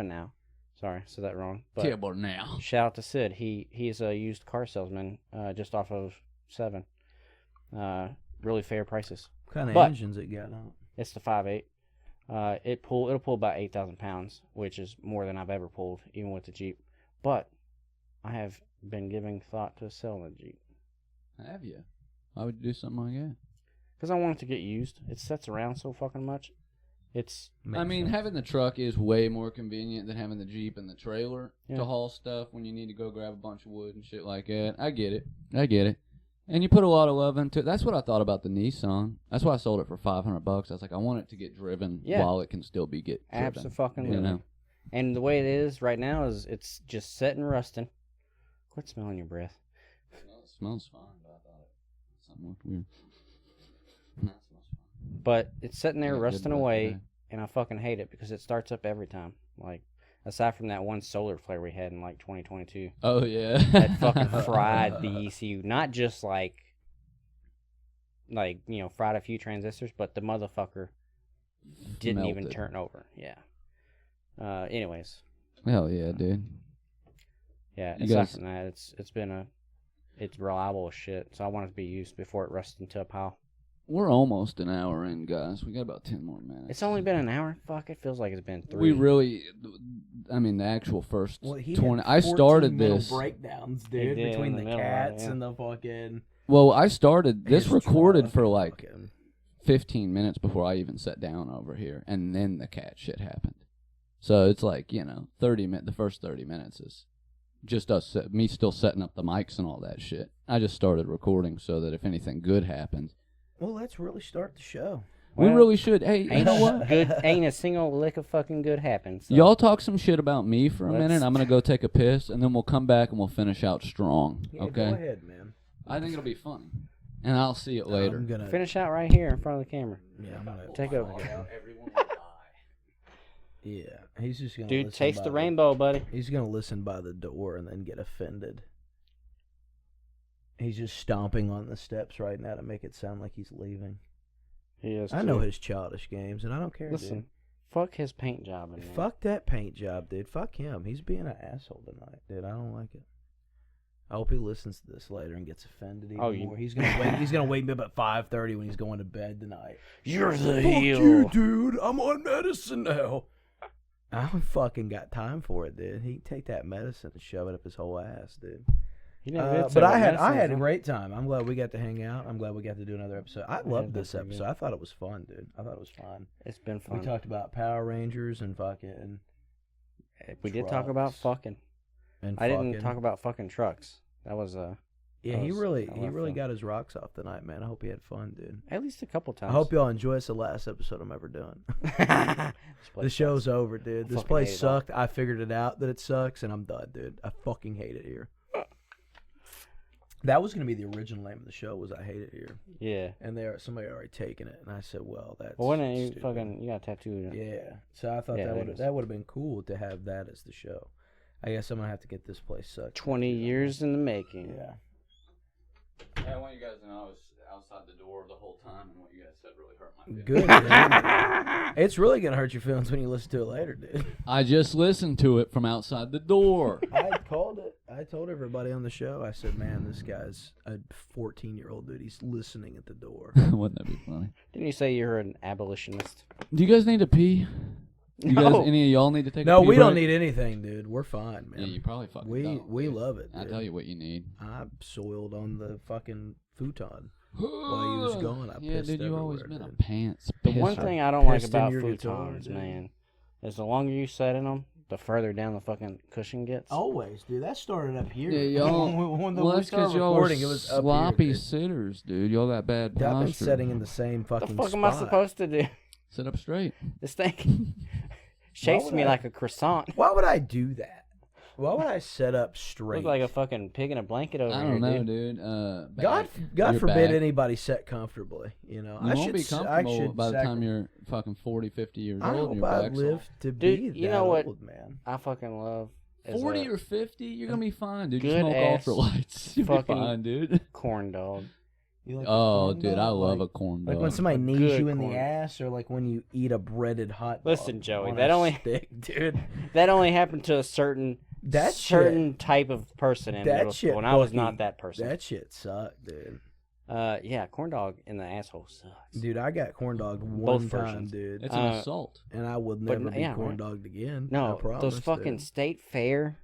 now. Sorry, said that wrong. But Terrible now. shout out to Sid. He's a used car salesman just off of 7. Really fair prices. What kind of But- engines it got on? It's the 5.8. It'll pull about 8,000 pounds, which is more than I've ever pulled, even with the Jeep. But I have been giving thought to selling the Jeep Have you? Why would you do something like that? because I want it to get used. It sets around so fucking much. It's I mean, having the truck is way more convenient than having the Jeep and the trailer Yeah. to haul stuff when you need to go grab a bunch of wood and shit like that. I get it. And you put a lot of love into it. That's what I thought about the Nissan. That's why I sold it for $500. I was like, I want it to get driven while it can still be driven. abso-fucking-lutely. You know? And the way it is right now is it's just set and rusting. Quit smelling your breath. It smells fine, but I thought something looked weird. No, it smells fine. But it's sitting there Yeah, good rusting breath away, today. and I fucking hate it because it starts up every time. Like, aside from that one solar flare we had in like 2022. Oh, yeah. That fucking fried the ECU. Not just like fried a few transistors, but the motherfucker didn't even Melted. turn over. Yeah. Anyways, Hell yeah, dude. yeah. You Aside guys- from that, it's reliable as shit. So I want it to be used before it rusts into a pile. We're almost an hour in, guys. We got about 10 more minutes. It's only been an hour. Fuck, it feels like it's been 3. We really, I mean, the actual first Well, he 20. had I 14 started mental this. breakdowns, He dude, did between in the the middle of it, cats yeah. and the fucking. Well, I started this his recorded truck for and like fucking- 15 minutes before I even sat down over here, and then the cat shit happened. So it's like, 30 minutes. The first 30 minutes is just us, me still setting up the mics and all that shit. I just started recording so that if anything good happens, Well, let's really start the show. we Well, really should. Hey, you Ain't know what? ain't a single lick of fucking good happened. So. Y'all talk some shit about me for a Let's- minute. I'm gonna go take a piss, and then we'll come back and we'll finish out strong. Yeah, Okay? Go ahead, man. I think it'll be funny, and I'll see it later. I'm gonna Finish out right here in front of the camera. Yeah, I'm gonna Take over. Everyone will die. Yeah, he's just gonna. Dude, listen taste by the rainbow, buddy. He's gonna listen by the door and then get offended. He's just stomping on the steps right now to make it sound like he's leaving. He is. I know too. his childish games, and I don't care. Listen, fuck his paint job in dude. there. Fuck that paint job, dude. Fuck him. He's being an asshole tonight, dude. I don't like it. I hope he listens to this later and gets offended even more. He's gonna wake. He's gonna wake me up at 5:30 when he's going to bed tonight. You're the Fuck heel. you, dude. I'm on medicine now. I don't fucking got time for it, dude. He can take that medicine and shove it up his whole ass, dude. You never did say But what I had medicine a is, great time. I'm glad we got to hang out. I'm glad we got to do another episode. I loved that's this pretty good. episode. I thought it was fun, dude. I thought it was fun. huh? It's been fun. We talked about Power Rangers and fucking. We did talk about trucks. fucking. And I didn't fucking- talk about fucking trucks. That was Yeah, he that was really a lot of fun. got his rocks off tonight, man. I hope he had fun, dude. at least a couple times. I hope y'all enjoy. It's the last episode I'm ever doing. The show's over, dude. This fucking place hate it all. sucked. I figured it out that it sucks, and I'm done, dude. I fucking hate it here. That was gonna be the original name of the show. Was I hate it here? Yeah. And somebody already taken it, and I said, well, that's. Well, when you stupid. fucking you got a tattoo. Yeah. So I thought Yeah, that that is. would have been cool to have that as the show. I guess I'm gonna have to get this place sucked. 20 years in the making. Yeah. I want you guys to know I was outside the door the whole time, and what you guys said really hurt my feelings. Good. Man. It's really gonna hurt your feelings when you listen to it later, dude. I just listened to it from outside the door. I called it. I told everybody on the show. I said, "Man, this guy's a 14-year-old dude. He's listening at the door." Wouldn't that be funny? Didn't you say you're an abolitionist? Do you guys need to pee? You No. guys, any of y'all need to take a No, pee we don't break? need anything, dude. We're fine, man. Yeah, you probably fucking we don't. we dude. love it. I'll Dude. tell you what you need. I soiled on the fucking futon while he was gone. I yeah, pissed dude, you always everywhere, been a dude. pants The one pisser. thing I don't like Pissed in about your guitar, futons, dude. man, is the longer you set in them, the further down the fucking cushion gets. Always, dude. That started up here. Yeah, y'all. when Well, we that's started because y'all are recording, it was up sloppy here, sitters, dude. Y'all got bad dude. I've been posture. sitting in the same What fucking the fuck spot. am I supposed to do? Sit up straight. This thing shapes would me I- like a croissant. Why would I do that? Why would I set up straight? Look like a fucking pig in a blanket over I here, don't know, dude. dude. God your forbid back. anybody set comfortably. You know, You I won't should. be I comfortable should by the sacri- time you're fucking 40, 50 years I old. hope and your I back's live all- to Dude, be you that know what? old, man. I fucking love is 40 a or 50, you're gonna be fine, dude. You good smoke ass ultralights. You'll be fucking- fine, dude. corn dog. You like a Oh, corn dude, dog? I love like, a corn like dog. when somebody A knees good you in corn the dog. ass, or like when you eat a breaded hot dog. Listen, Joey, on that a only- stick, dude. That only happened to a certain type of person in that middle shit school, and I was fucking- not that person. That shit sucked, dude. Yeah, corn dog in the asshole sucks. Dude, I got corn dogged Both one time, versions. dude, It's an assault. and I would but never be yeah, corn right. dogged again. I No, promise, those fucking dude. state fair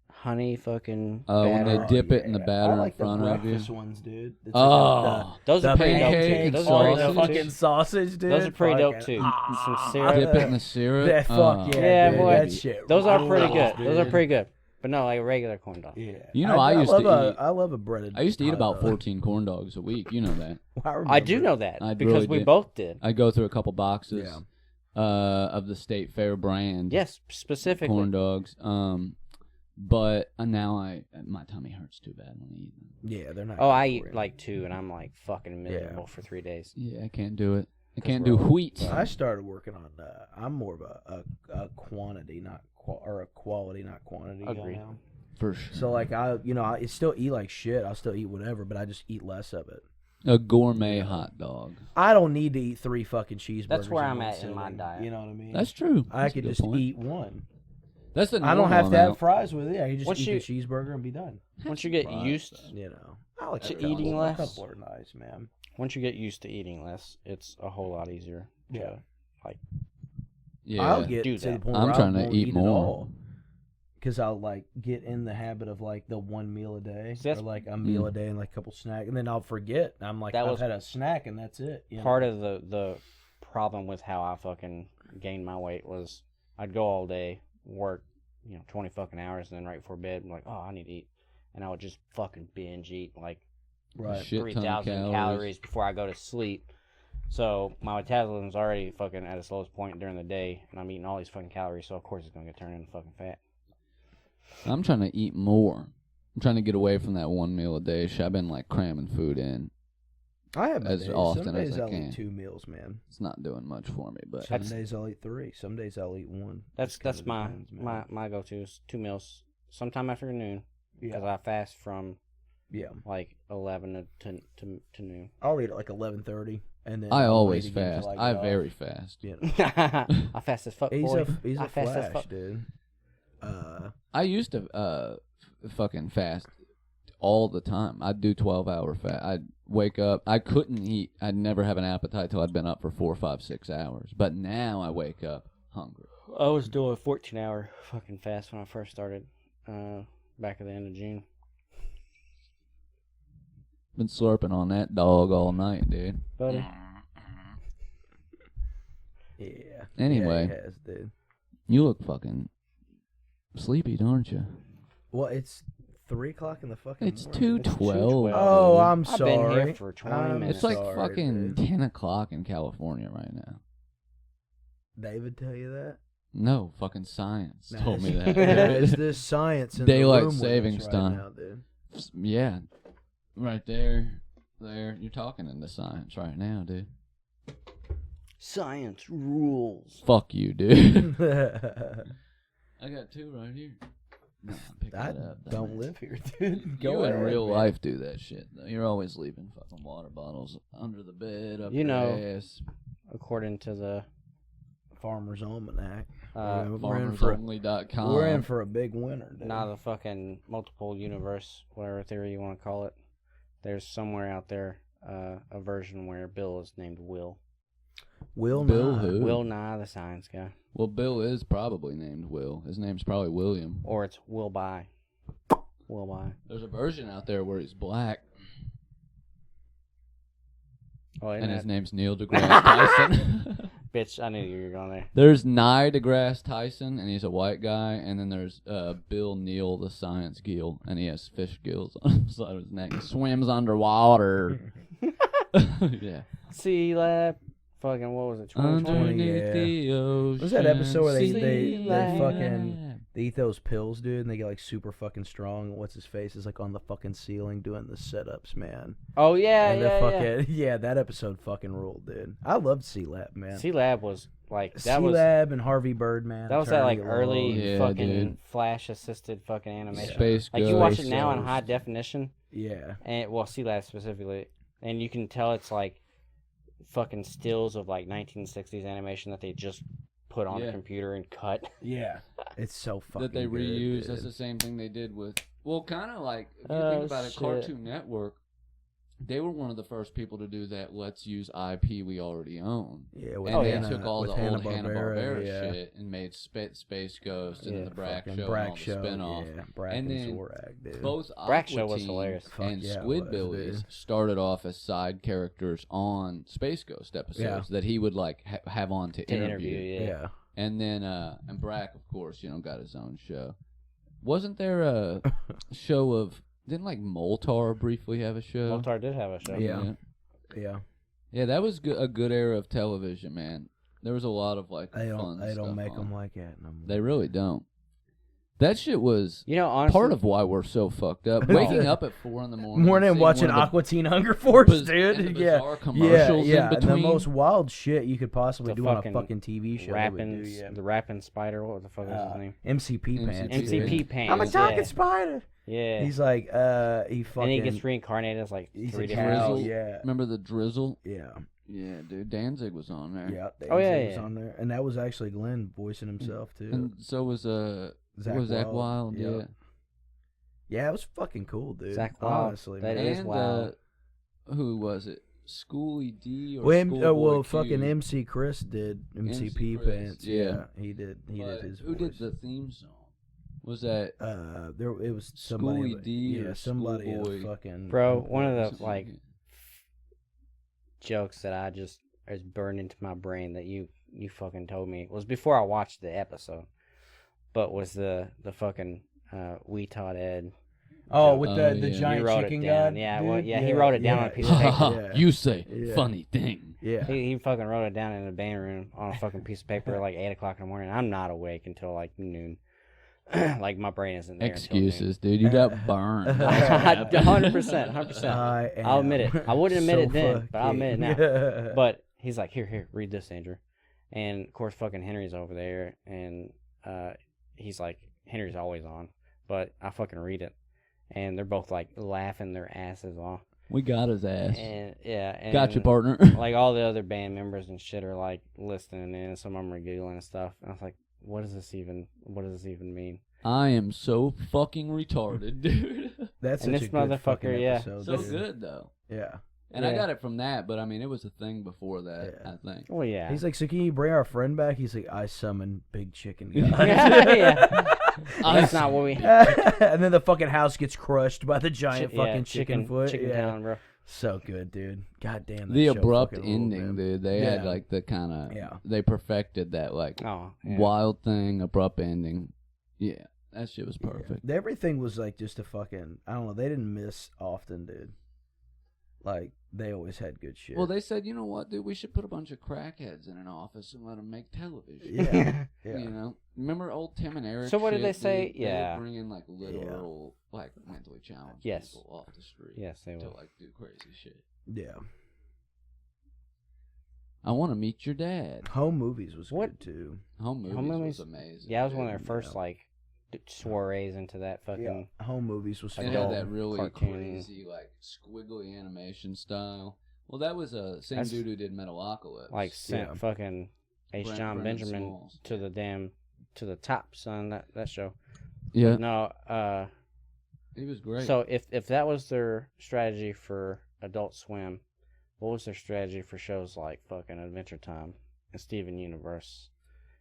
honey fucking Oh, when they batter. dip it in the batter I in like front the of you. breakfast ones, dude. It's Oh, Those the are pretty dope pancake too. and Those on are the pretty dope fucking too. sausage, dude. Those are pretty dope Fucking- too. Some syrup. dip it in the syrup. That fuck Oh, yeah, Yeah, dude. boy. That shit. Those are pretty rules, good. Those are dude. pretty good. But no, like a regular corn dog. Yeah. You know, I used love to eat- I love a breaded. I used to eat hot about dog. 14 corn dogs a week. You know that. I do know that I because really we did. both did. I go through a couple boxes Yeah. of the State Fair brand Yes, specifically. corn dogs. But now my tummy hurts too bad when I eat them. Yeah, they're not. Oh, I good eat for you. like 2, and I'm like fucking miserable for 3 days. Yeah, I can't do it. I 'Cause can't we're do all- wheat. I started working on. I'm more of a quantity, not or a quality, not quantity. guy Agreed. now. For sure. So like I still eat like shit. I'll still eat whatever, but I just eat less of it. A gourmet hot dog. I don't need to eat 3 fucking cheeseburgers. That's where I'm one at in my sitting, diet. You know what I mean? That's true. I That's a could good just point. eat one. That's the I don't have normal to have amount. fries with it. I can just Once eat you- the cheeseburger and be done. Once you get Fries, used, You know, I like To a couple- eating a less? couple are nice, man. once you get used to eating less, it's a whole lot easier. To, Yeah. Yeah. I'll get do to the that. point I'm where trying I to won't eat eat more. because I'll like get in the habit of like the one meal a day, See, that's- or like a meal a day and like a couple snacks, and then I'll forget. I'm like, That I've was had a snack and that's it. You Part know? of the problem with how I fucking gained my weight was I'd go all day, work, 20 fucking hours, and then right before bed, I'm like, oh, I need to eat. And I would just fucking binge eat like right. Shit ton of 3,000 calories before I go to sleep. So my metabolism's already fucking at its lowest point during the day, and I'm eating all these fucking calories, so of course it's gonna get turned into fucking fat. I'm trying to eat more. I'm trying to get away from that one meal a day shit. I've been like cramming food in. I have my as days. often Some as days I I'll can. eat 2 meals, man. It's not doing much for me, but Some days I'll eat 3. Some days I'll eat 1. That's Just kinda my depends, man. my go-to is 2 meals, sometime after noon, because Yeah. I fast from Yeah. like 11 to noon. I'll eat at like 11:30, and then I I'll always wait again fast. till I get off. very fast. You know. I fast as fuck, He's boy. a I fast as flash, fuck. dude. I used to fucking fast all the time. I'd do 12-hour fast. I'd wake up. I couldn't eat. I'd never have an appetite till I'd been up for 4, 5, 6 hours. But now I wake up hungry. I was doing a 14-hour fucking fast when I first started, back at the end of June. Been slurping on that dog all night, dude. Buddy, Yeah. Anyway. Yeah, he has, dude. You look fucking sleepy, don't you? Well, it's 3 o'clock in the fucking. It's morning. 2:12. Oh, I'm I've sorry. been here for 20 I'm minutes. It's like sorry, fucking dude. 10 o'clock in California right now. David tell you that? No, fucking science Nah, told me it's- that. Is this science in Daylight the room with us savings right time. now, dude? Yeah. Right there. There. You're talking into science right now, dude. science rules. Fuck you, dude. I got 2 right here. Nah, pick I that up. don't dumbass. live here, dude. You Go in ahead, real man. life do that shit, though. You're always leaving fucking water bottles under the bed, up You your know, ass. According to the Farmer's Almanac. uh, We're in for FarmersOnly.com. we're in for a big winter, dude. not the fucking multiple universe, whatever theory you want to call it. There's somewhere out there a version where Bill is named Will. Will Bill Nye. who? Will Nye, the science guy, Well, Bill is probably named Will. His name's probably William. or it's Will By. Will By. There's a version out there where he's black. Oh, and his name's Neil deGrasse Tyson. Bitch, I knew you were going there. There's Nye deGrasse Tyson, and he's a white guy, and then there's Bill Neal, the science geek, and he has fish gills on the side of his neck. He swims underwater. Yeah. Sea Lab. Fucking, what was it, 2020? Underneath the ocean. Was that episode where they sea fucking they eat those pills, dude, and they get like super fucking strong? What's his face is like on the fucking ceiling doing the setups, man. Oh, yeah, And yeah, the fucking yeah, that episode fucking ruled, dude. I loved C-Lab, man. C-Lab was, like, that was... C-Lab and Harvey Birdman. That was that, like, Eternity early Long. Yeah, fucking dude. flash-assisted fucking animation. Space Like, you watch it Ghost. now in high definition, Yeah. and well, C-Lab specifically, and you can tell it's, like, fucking stills of, like, 1960s animation that they just put on the computer and cut. Yeah. It's so fucking that they good, reuse. dude. That's the same thing they did with, well, kind of like, if you Oh, think about it, shit. Cartoon Network, they were one of the first people to do that. Let's use IP we already own. Yeah, with And they Hanna- took all the with old Hanna-Barbera, Hanna-Barbera yeah. shit and made Space Ghost and Yeah, the Brack Fucking Show Brack and all the Show, spin-off. yeah. Brack And and then Zorak, dude. Both Brack Aqua Show was Teen hilarious. Fuck and yeah, it was, Squidbillies dude. started off as side characters on Space Ghost episodes that he would like have on to interview. yeah. And then and Brack, of course, got his own show. Wasn't there a show of? Didn't like Moltar briefly have a show? Moltar did have a show. Yeah. Yeah. Yeah, that was a good era of television, man. There was a lot of like They fun don't stuff make on. them like that no more. They really don't. That shit was You know, honestly, part of why we're so fucked up. Waking up at 4 a.m. Morning seeing watching one of the Aqua Teen Hunger Force, and dude. the Yeah. bizarre commercials yeah, in and the between. most wild shit you could possibly The do on a fucking fucking TV show. rapping, they would do, yeah. the rapping spider. What the fuck is his name? MCP pants. MCP dude. pants. I'm a talking yeah. spider. Yeah. He's like, he fucking. And he gets reincarnated as like he's 3 a different. cow, Drizzle. yeah. Remember the Drizzle? Yeah. Yeah, dude. Danzig was on there. Yeah. Oh, yeah, Danzig was yeah. on there, and that was actually Glenn voicing himself too. And so was Zach Wild. Yeah. Yeah. Yeah, it was fucking cool, dude. Zach Wild. Honestly, That man. is And wild. who was it? Schooly D or Well, Schoolboy Q? fucking MC Chris did MCP Chris, pants. yeah. He did. He But did his. who voice. did the theme song? Was that There it was somebody. Schooly D yeah, or somebody Schoolboy? fucking. Bro, one of the something like it? jokes that I just is burned into my brain that you fucking told me was before I watched the episode, but was the fucking we taught Ed. Oh, joke. with Oh, the yeah. giant He wrote it chicken down. guy. Yeah, dude? well, yeah, he wrote it down on a piece of paper. You say Yeah. funny thing. Yeah. He fucking wrote it down in the band room on a fucking piece of paper at like 8 o'clock in the morning. I'm not awake until like noon. Like my brain isn't there. Excuses, dude. You got burned. 100%. I'll admit it. I wouldn't admit it then, but I'll admit it now. now. But he's like, here, read this, Andrew. And of course, fucking Henry's over there, and he's like, Henry's always on, but I fucking read it, and they're both like laughing their asses off. We got his ass. And yeah, and Got you, partner. like all the other band members and shit are like listening, and some of them are giggling and stuff. And I was like, what does this even mean? I am so fucking retarded, dude. That's And such this a good motherfucker, fucking yeah. episode, So dude. good though. Yeah. And I Yeah. got it from that, but I mean, it was a thing before that. Yeah. I think. Well, yeah. He's like, so can you bring our friend back? He's like, I summon big chicken guy. Yeah. That's not what we. And then the fucking house gets crushed by the giant Yeah, fucking chicken foot. Chicken yeah. Town, bro. So good, dude. God damn. That The show abrupt fucking ruled, ending, man. dude. They had Yeah. like the kind of. Yeah. They perfected that like Oh, yeah. wild thing, abrupt ending. Yeah, that shit was perfect. Yeah. Everything was like just a fucking. I don't know. They didn't miss often, dude. Like they always had good shit. Well, they said, you know what, dude? We should put a bunch of crackheads in an office and let them make television. yeah. Yeah. You know, remember old Tim and Eric? So what did shit, they say? dude? Yeah. They would bring in like literal, like mentally challenged Yes. people off the street. Yes, they to will. like do crazy shit. Yeah. I want to meet your dad. Home movies was What? good too. Home movies, Movies? was amazing. Yeah, it was one of dude. their first like soirees into that fucking. Yeah. Home movies was It fun. had that really cartoon. crazy, like squiggly animation style. Well, that was same That's- dude who did Metalocalypse. Like sent Yeah. fucking H. John Brendan Benjamin Smalls. to the top, son. That show. yeah, No, he was great. so if that was their strategy for Adult Swim, what was their strategy for shows like fucking Adventure Time and Steven Universe?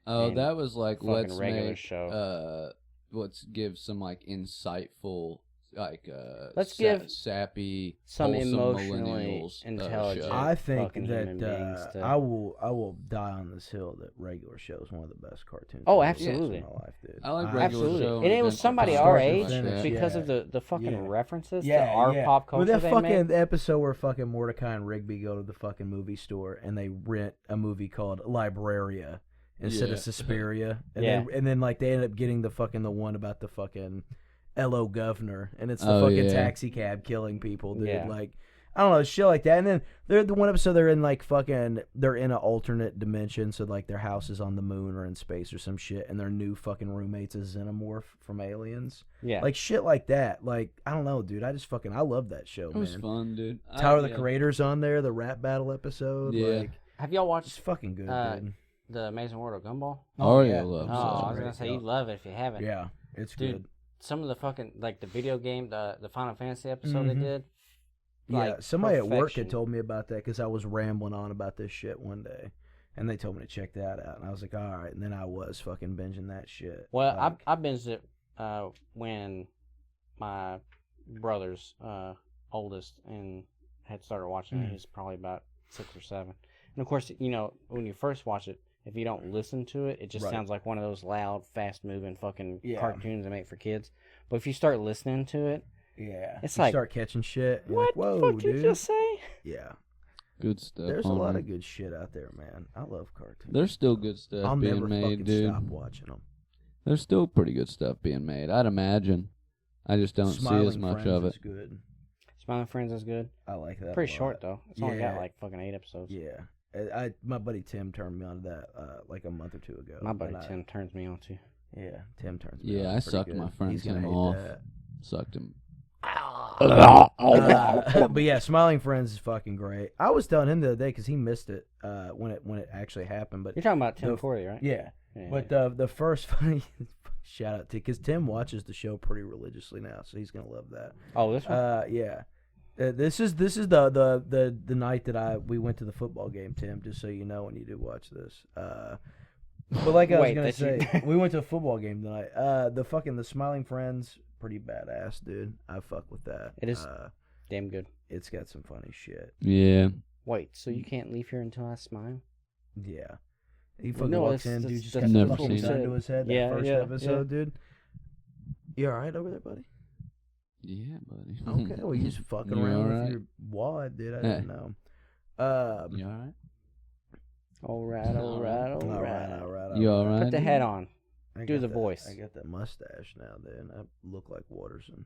oh, and that was like fucking let's regular make show. let's give some like insightful like Let's give sappy, some wholesome emotionally millennials, intelligent. show. I think fucking human beings that to- I will die on this hill that Regular Show is one of the best cartoons. Oh, I've ever watched absolutely. in my life, dude. I like Regular Absolutely. Show. And it was Adventure somebody Time, our start to age finish, because yeah. of the fucking Yeah. references Yeah, to our yeah. pop Well, culture that they fucking made. episode where fucking Mordecai and Rigby go to the fucking movie store and they rent a movie called Libraria instead of Yeah. Suspiria, and Yeah. then like they end up getting the one about the fucking LO governor, and it's the Oh, fucking yeah. taxi cab killing people, dude. Yeah. Like, I don't know, shit like that. And then the one episode they're in like fucking they're in an alternate dimension, so like their house is on the moon or in space or some shit, and their new fucking roommate's a xenomorph from Aliens. Yeah. Like shit like that. Like, I don't know, dude. I love that show, It was man. fun, dude. Tyler the yeah. Creator's on there, the rap battle episode. Yeah. Like, Have y'all it's watched fucking good, dude. The Amazing World of Gumball? Aria loves Oh, that. I was great, gonna say yeah. you'd love it if you haven't. Yeah, it's Dude, good. Some of the fucking like the video game, the Final Fantasy episode Mhm. they did. Yeah, Like, somebody at work perfection. had told me about that because I was rambling on about this shit one day, and they told me to check that out, and I was like, all right, and then I was fucking binging that shit. Well, like, I binged it when my brother's oldest and had started watching it. Mhm. He's probably about 6 or 7, and of course, you know, when you first watch it, if you don't listen to it, it just Right. sounds like one of those loud, fast-moving fucking Yeah. cartoons they make for kids. But if you start listening to it, yeah, it's you like, start catching shit. and you're what like, whoa, the fuck dude. you just say? Yeah, Good stuff. there's a on lot there. of good shit out there, man. I love cartoons. There's still good stuff I'll being never made, fucking dude. stop watching them. There's still pretty good stuff being made. I'd imagine. I just don't see as much Friends of is it. good. Smiling Friends is good. I like that. Pretty a lot. short though. It's only got Yeah. like fucking 8 episodes. Yeah, my buddy Tim turned me on to that like a month or two ago. My buddy and Tim turns me on too. Yeah, Tim turns me on. Yeah, I pretty sucked good. my friend He's gonna Tim hate off. that. Sucked him. But yeah, Smiling Friends is fucking great. I was telling him the other day because he missed it when it actually happened. But You're talking about Tim The- Corley, right? yeah, Yeah, but yeah. the first funny shout out to because Tim watches the show pretty religiously now, so he's gonna love that. Oh, this one. Yeah. This is the night that we went to the football game, Tim. Just so you know, when you do watch this. But like I was Wait, gonna that you- say, we went to a football game tonight. The Smiling Friends, pretty badass, dude. I fuck with that. It is. Damn good. It's got some funny shit. Yeah. Wait, so you can't leave here until I smile? Yeah. He Well, fucking no, walks that's- in, dude. that's- Just that's got Never the fucking seen gun it. to his head. That Yeah, first yeah, episode, dude. You all right over there, buddy? Yeah, buddy. Okay. Well, you just fucking You around all with right? your wad, dude. I Hey. didn't know. You alright? All right, all right, all All right. right, all right. You all all right? Put the dude? hat on. I Do got the that- voice. I got that mustache now, dude. I look like Watterson.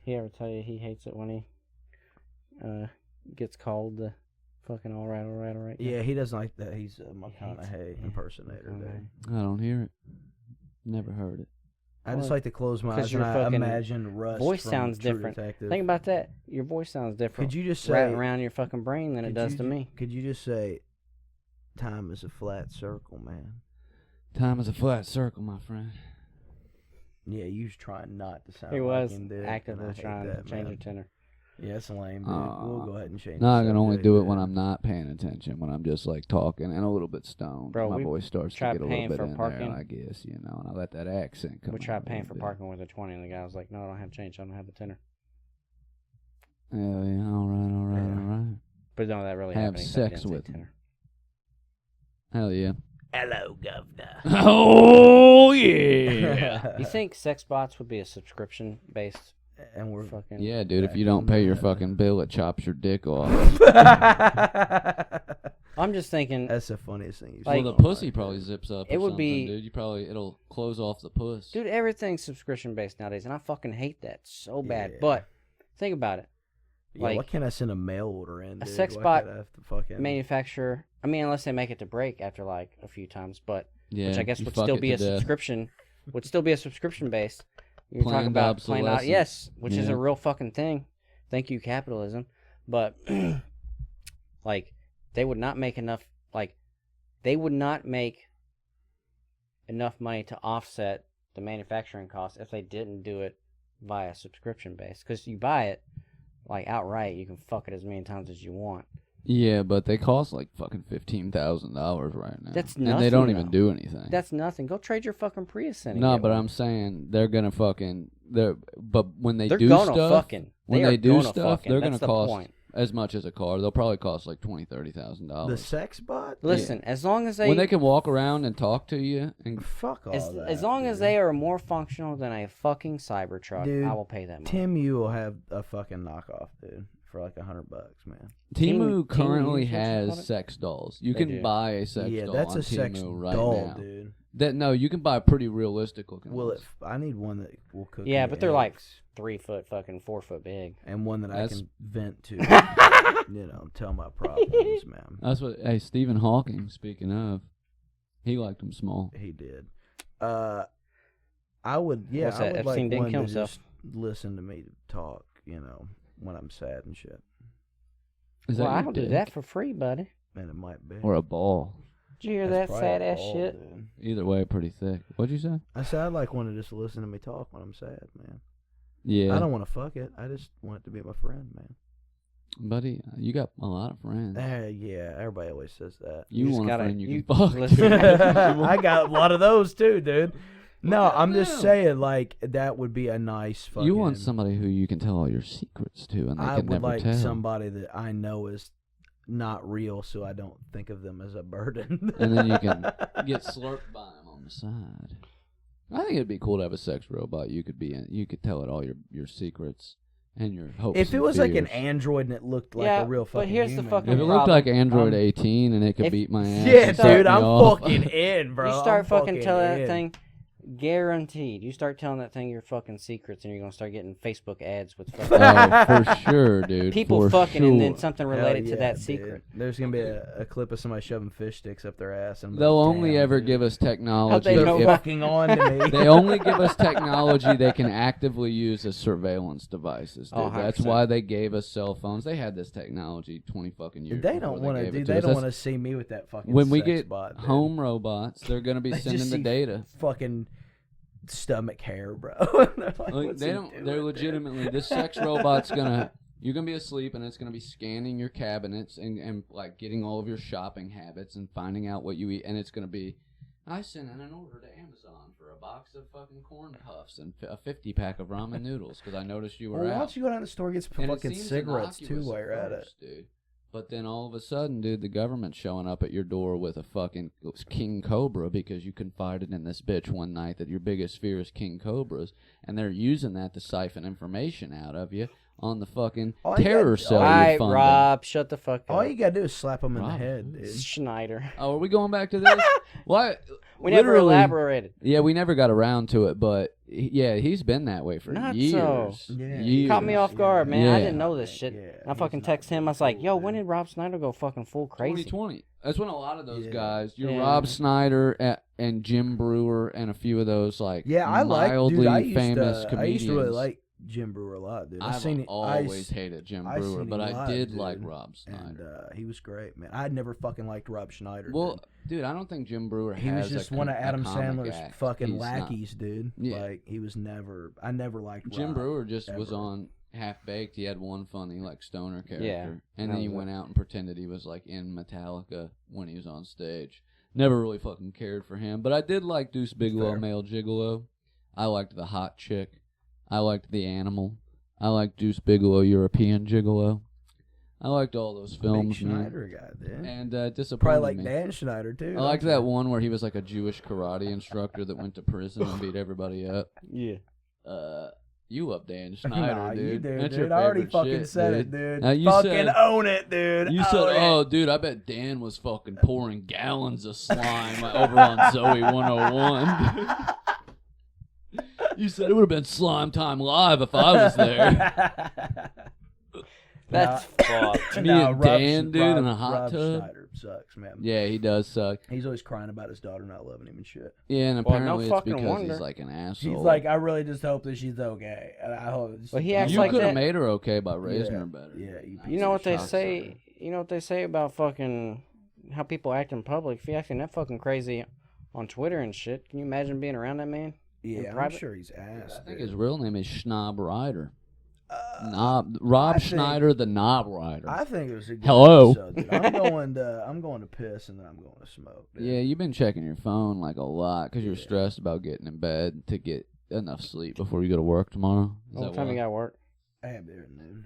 He ever tell you he hates it when he gets called the fucking all right, all right, all right? guy? Yeah, he doesn't like that. He's a hates McConaughey it, yeah. impersonator, dude. McConaughey. I don't hear it. Never heard it. I just Well, like to close my 'cause eyes and your I fucking imagine Russ. voice from sounds True different. Detective. Think about that. Your voice sounds different. Could you just say? right around your fucking brain than it could does you to ju- me? Could you just say, "Time is a flat circle, man"? Time is a flat circle, my friend. Yeah, you was trying not to sound He like was him, dude. and I actively hate trying that, to change man. your tenor. Yeah, it's lame, dude. We'll go ahead and change. No, the I can only subject, do it dude. when I'm not paying attention. When I'm just like talking and a little bit stoned. Bro, my we voice starts to tried get a paying little bit for in parking. there, I guess, you know, and I let that accent come We out tried a paying little for bit. parking with a 20, and the guy was like, "No, I don't have change. I don't have the tenor." Yeah, yeah, all right, Yeah. all right. But no, that really Have happened. except he sex didn't say with him. tenor. Hell yeah. Hello, governor. Oh yeah. You think sex bots would be a subscription based And we're fucking? Yeah, dude, if back you don't on pay your that. fucking bill, it chops your dick off. I'm just thinking. That's the funniest thing you've Well, seen. the in my pussy life, probably dude. zips up. It or would something, be- dude. It'll close off the puss. Dude, everything's subscription based nowadays, and I fucking hate that so bad. Yeah. But think about it. Yeah, why like, can't I send a mail order in? a Dude? sex Why bot can't I have to fucking Manufacturer, I mean, unless they make it to break after like a few times, but Yeah, which I guess you would fuck still it be to a death. subscription. Would still be a subscription based. You're talking Planned about plain out, obsolescence. yes, which is Yeah. a real fucking thing. Thank you, capitalism. But like, they would not make enough. Like, they would not make enough money to offset the manufacturing costs if they didn't do it via subscription base. Because you buy it like outright, you can fuck it as many times as you want. Yeah, but they cost like fucking $15,000 right now. That's and they nothing, don't even though. do anything. That's nothing. Go trade your fucking Prius in. and No, get but one. I'm saying they're gonna fucking. But when they They're do gonna stuff, fucking. when They are they do gonna stuff, fucking. they're That's gonna the cost point. as much as a car. They'll probably cost like $20,000-$30,000. The sex bot? Listen, as long as when they can walk around and talk to you, and Fuck all that. as long as dude. they are more functional than a fucking Cybertruck, Dude, I will pay that money. Timu will have a fucking knockoff, dude, for like $100, man. Timu currently Timu, is what you call has it? sex dolls. You They can do. buy a sex Yeah, doll that's on a sex Temu right doll, now. dude. No, you can buy pretty realistic looking Well, ones. I need one that will cook. Yeah, me but they're like eggs, 3 foot, fucking 4 foot big. and one that I That's- can vent to. Tell my problems, man. That's what. Hey, Stephen Hawking. Speaking of, he liked them small. He did. I would. Yeah, What's I that, would Epstein like didn't one kill to himself? just listen to me talk. When I'm sad and shit. Is Well, that your I'll do dick? that for free, buddy. And it might be. Or a ball? Did you hear That's that probably sad a ass ball, shit? dude. Either way, pretty thick. What'd you say? I said I'd like one to just listen to me talk when I'm sad, man. Yeah, I don't want to fuck it. I just want it to be my friend, man. buddy. You got a lot of friends. Yeah, everybody always says that. You just want a gotta- friend you you can fuck. listen- dude. I got a lot of those too, dude. No, Well, I'm just goddamn. saying, like, that would be a nice fucking... You want somebody who you can tell all your secrets to, and they I can would never like tell. somebody that I know is not real, so I don't think of them as a burden. And then you can get slurped by them on the side. I think it'd be cool to have a sex robot. You could tell it all your secrets and your hopes. If it and was like an fears. Android and it looked like Yeah, a real but fucking here's the human, fucking If it dude. looked problem. like Android 18 and it could if- beat my ass, Yeah, and start dude, me I'm off. fucking in, bro. You start I'm fucking telling that in. thing, guaranteed. You start telling that thing your fucking secrets, and you're gonna start getting Facebook ads with fucking Oh, for sure, dude. people for fucking, sure. and then something Hell related to yeah, that dude. secret. There's gonna be a clip of somebody shoving fish sticks up their ass, and I'm They'll like, only "Damn, ever dude." give us technology. they They're know if- fucking on to me. They only give us technology they can actively use as surveillance devices, dude. Oh, That's 100%. why they gave us cell phones. They had this technology 20 fucking years. They before don't want to, gave it dude. to They us. don't That's- want to see me with that fucking. When we sex get bot, dude. home robots, they're gonna be They sending just the see data. fucking stomach hair, bro. They're like, Like, "What's they he don't. doing, They're dude?" legitimately. This sex robot's gonna. You're gonna be asleep, and it's gonna be scanning your cabinets and like getting all of your shopping habits and finding out what you eat. And it's gonna be. I sent in an order to Amazon for a box of fucking corn puffs and a 50-pack of ramen noodles because I noticed you were Well, why out. don't you go down to the store and get some And it fucking seems cigarettes too innocuous while you're at it? first, dude. But then all of a sudden, dude, the government's showing up at your door with a fucking king cobra because you confided in this bitch one night that your biggest fear is king cobras, and they're using that to siphon information out of you on the fucking All you terror got- cell all All you're right, funding. Rob, shut the fuck All up. you gotta do is slap them in the Rob, head, dude. Schneider. Oh, are we going back to this? Why? We never Literally- elaborated. Yeah, we never got around to it, but yeah, he's been that way for Not years. so. Yeah. Years. Caught me off guard, man. Yeah. I didn't know this shit. Yeah, I fucking he's not text him. I was like, cool, "Yo, dude. when did Rob Snyder go fucking full crazy?" 2020. That's when a lot of those Yeah. guys, your Yeah. Rob Snyder and Jim Brewer and a few of those like Yeah, I like, mildly dude. I used famous to, comedians. I used to really like Jim Brewer a lot, dude. I've seen it. always hated Jim I Brewer, seen but him I live, did dude. like Rob and Snyder. he was great, man. I'd never fucking liked Rob Schneider. Well, dude, I don't think Jim Brewer he has was just a one of a Adam comic Sandler's act. fucking He's not- lackeys, dude. Yeah. Like he was never. I never liked Jim Rob, Brewer just was ever. on Half Baked. He had one funny like stoner character, Yeah, and that then he was it. went out and pretended he was like in Metallica when he was on stage. Never really fucking cared for him, but I did like Deuce Bigalow, Fair. Male Gigolo. I liked the Hot Chick. I liked The Animal. I liked Deuce Bigalow, European Gigolo. I liked all those Big films, man. Schneider guy, dude. And disappointed Probably like me. Dan Schneider too. I liked don't that you? one where he was like a Jewish karate instructor that went to prison and beat everybody up. Yeah. You up Dan Schneider, Nah, dude. you do, That's dude. your I already favorite fucking shit, said dude. it, dude. Now, you fucking said- own it, dude. You said, Own it. "Oh, dude, I bet Dan was fucking pouring gallons of slime over on Zoe 101." You said it would have been Slime Time Live if I was there. That's fucked. Me and Dan, dude, in a hot Rob tub. Schneider sucks, man. Yeah, he does suck. He's always crying about his daughter not loving him and shit. Yeah, and Well, no apparently it's fucking because wonder. he's like an asshole. He's like, I really just hope that she's okay. And I hope. Well, he acts you like could have that. made her okay by raising Yeah. her better. Yeah, You know what they Shock say? sucker. You know what they say about fucking how people act in public? If you acting that fucking crazy on Twitter and shit, can you imagine being around that man? Yeah, I'm private? sure he's ass. I think dude. his real name is Schnob Ryder. Rob I think- Schneider, the knob rider. I think it was a good Hello. episode, dude. I'm going to piss and then I'm going to smoke. Dude. Yeah, you've been checking your phone like a lot because you're stressed about getting in bed to get enough sleep before you go to work tomorrow. Is What that time why? you got to work? I have beer, dude.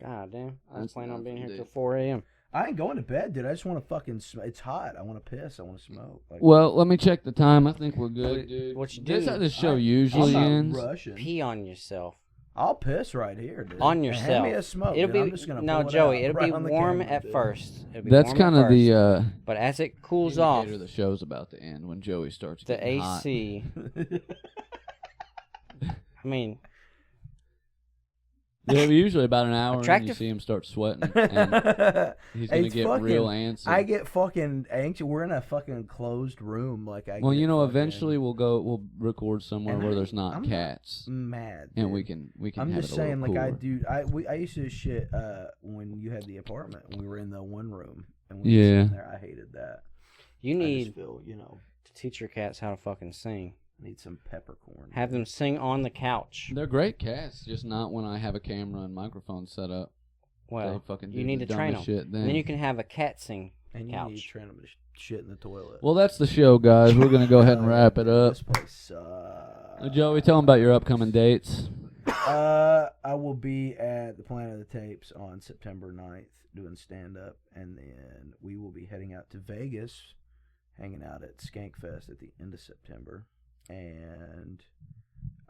God damn. I was That's planning on being here nothing, till dude. 4 a.m. I ain't going to bed, dude. I just want to fucking. It's hot. I want to piss. I want to smoke. Like, Well, let me check the time. I think we're good, dude. what you This do- how this show I'm usually not ends. rushing. Pee on yourself. I'll piss right here, dude. On And yourself. Hand me a smoke. It'll dude. be I'm just gonna no, pull it Joey. out It'll right be on the warm camera, at dude. first. It'll be That's warm kind at of the first. But as it cools off, indicator the show's about to end when Joey starts the getting hot. AC. I mean, Yeah, usually about an hour, and you Attractive- see him start sweating, and he's gonna It's get fucking- real antsy. I get fucking anxious. We're in a fucking closed room. Like I. Well, get you know, fucking eventually we'll record somewhere And where I- there's not I'm not cats, mad. and dude. we can I'm have just it a saying, little like cooler. I used to shit when you had the apartment. When we were in the one room, and we Yeah. were sitting there. I hated that. you I need just feel, to teach your cats how to fucking sing. need some peppercorn. Have them sing on the couch. They're great cats, just not when I have a camera and microphone set up. Well, They fucking do you need the to train them. dumbest shit then. And then you can have a cat sing. and you couch. need to train them to shit in the toilet. Well, that's the show, guys. We're gonna go ahead and wrap it up. This place sucks. Joey, tell them about your upcoming dates. I will be at the Planet of the Tapes on September 9th doing stand-up, and then we will be heading out to Vegas, hanging out at Skankfest at the end of September, and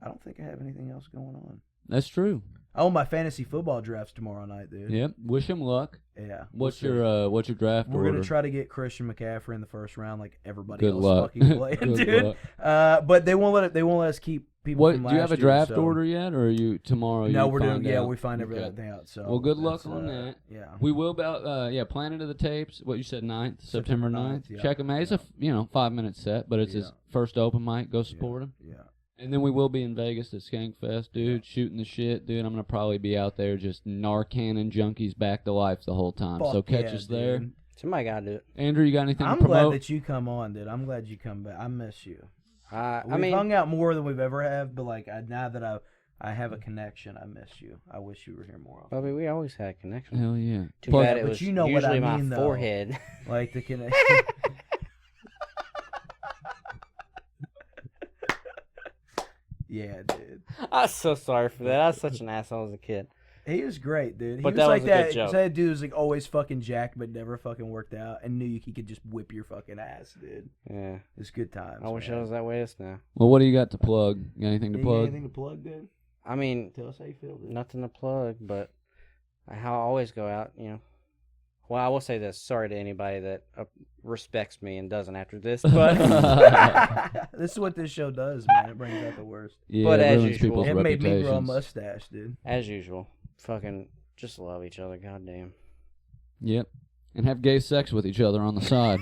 I don't think I have anything else going on. That's true. Oh, my fantasy football draft's tomorrow night, dude. Yep. Wish him luck. Yeah. What's we'll see. your draft We're order? gonna try to get Christian McCaffrey in the first round, like everybody Good else luck. fucking playing, Good dude. luck. But they won't let us keep people. What from do you have last a year, draft so- order yet, or are you tomorrow? No, you we're doing. find Yeah, out? we find Okay. everything out. So Well, good luck that's, on that. Yeah. We will about Planet of the Tapes. What you said, 9th, September 9th. yeah. Check him out. It's a 5-minute set, but it's his Yeah. first open mic. Go support him. Yeah. And then we will be in Vegas at Skankfest, dude, shooting the shit, dude. I'm gonna probably be out there just Narcaning junkies back to life the whole time. so Fuck catch yeah, us there. dude. Somebody got to do it. Andrew, you got anything I'm to glad promote? that you come on, dude. I'm glad you come back. I miss you. I We've mean, hung out more than we've ever have, but like now that I have a connection, I miss you. I wish you were here more often. Bubby, we always had a connection. Hell yeah. Too Plug- bad it but was you know what usually I mean, my though. forehead. Like the connection. Yeah, dude. I'm so sorry for that. I was such an asshole as a kid. He was great, dude. He But was that like was a good that. joke. That dude was like always fucking jacked, but never fucking worked out, and knew he could just whip your fucking ass, dude. Yeah. It's good times. I wish I man. was that way as now. Well, what do you got to plug? You got anything to You got plug? anything to plug, dude? I mean, Tell us how you feel, dude. nothing to plug, but how I always go out, Well, I will say this. Sorry to anybody that respects me and doesn't after this, but This is what this show does, man. It brings out the worst. Yeah, But it as ruins usual- people's It made me grow a reputations. mustache, dude. as usual, fucking just love each other. Goddamn. Yep. And have gay sex with each other on the side.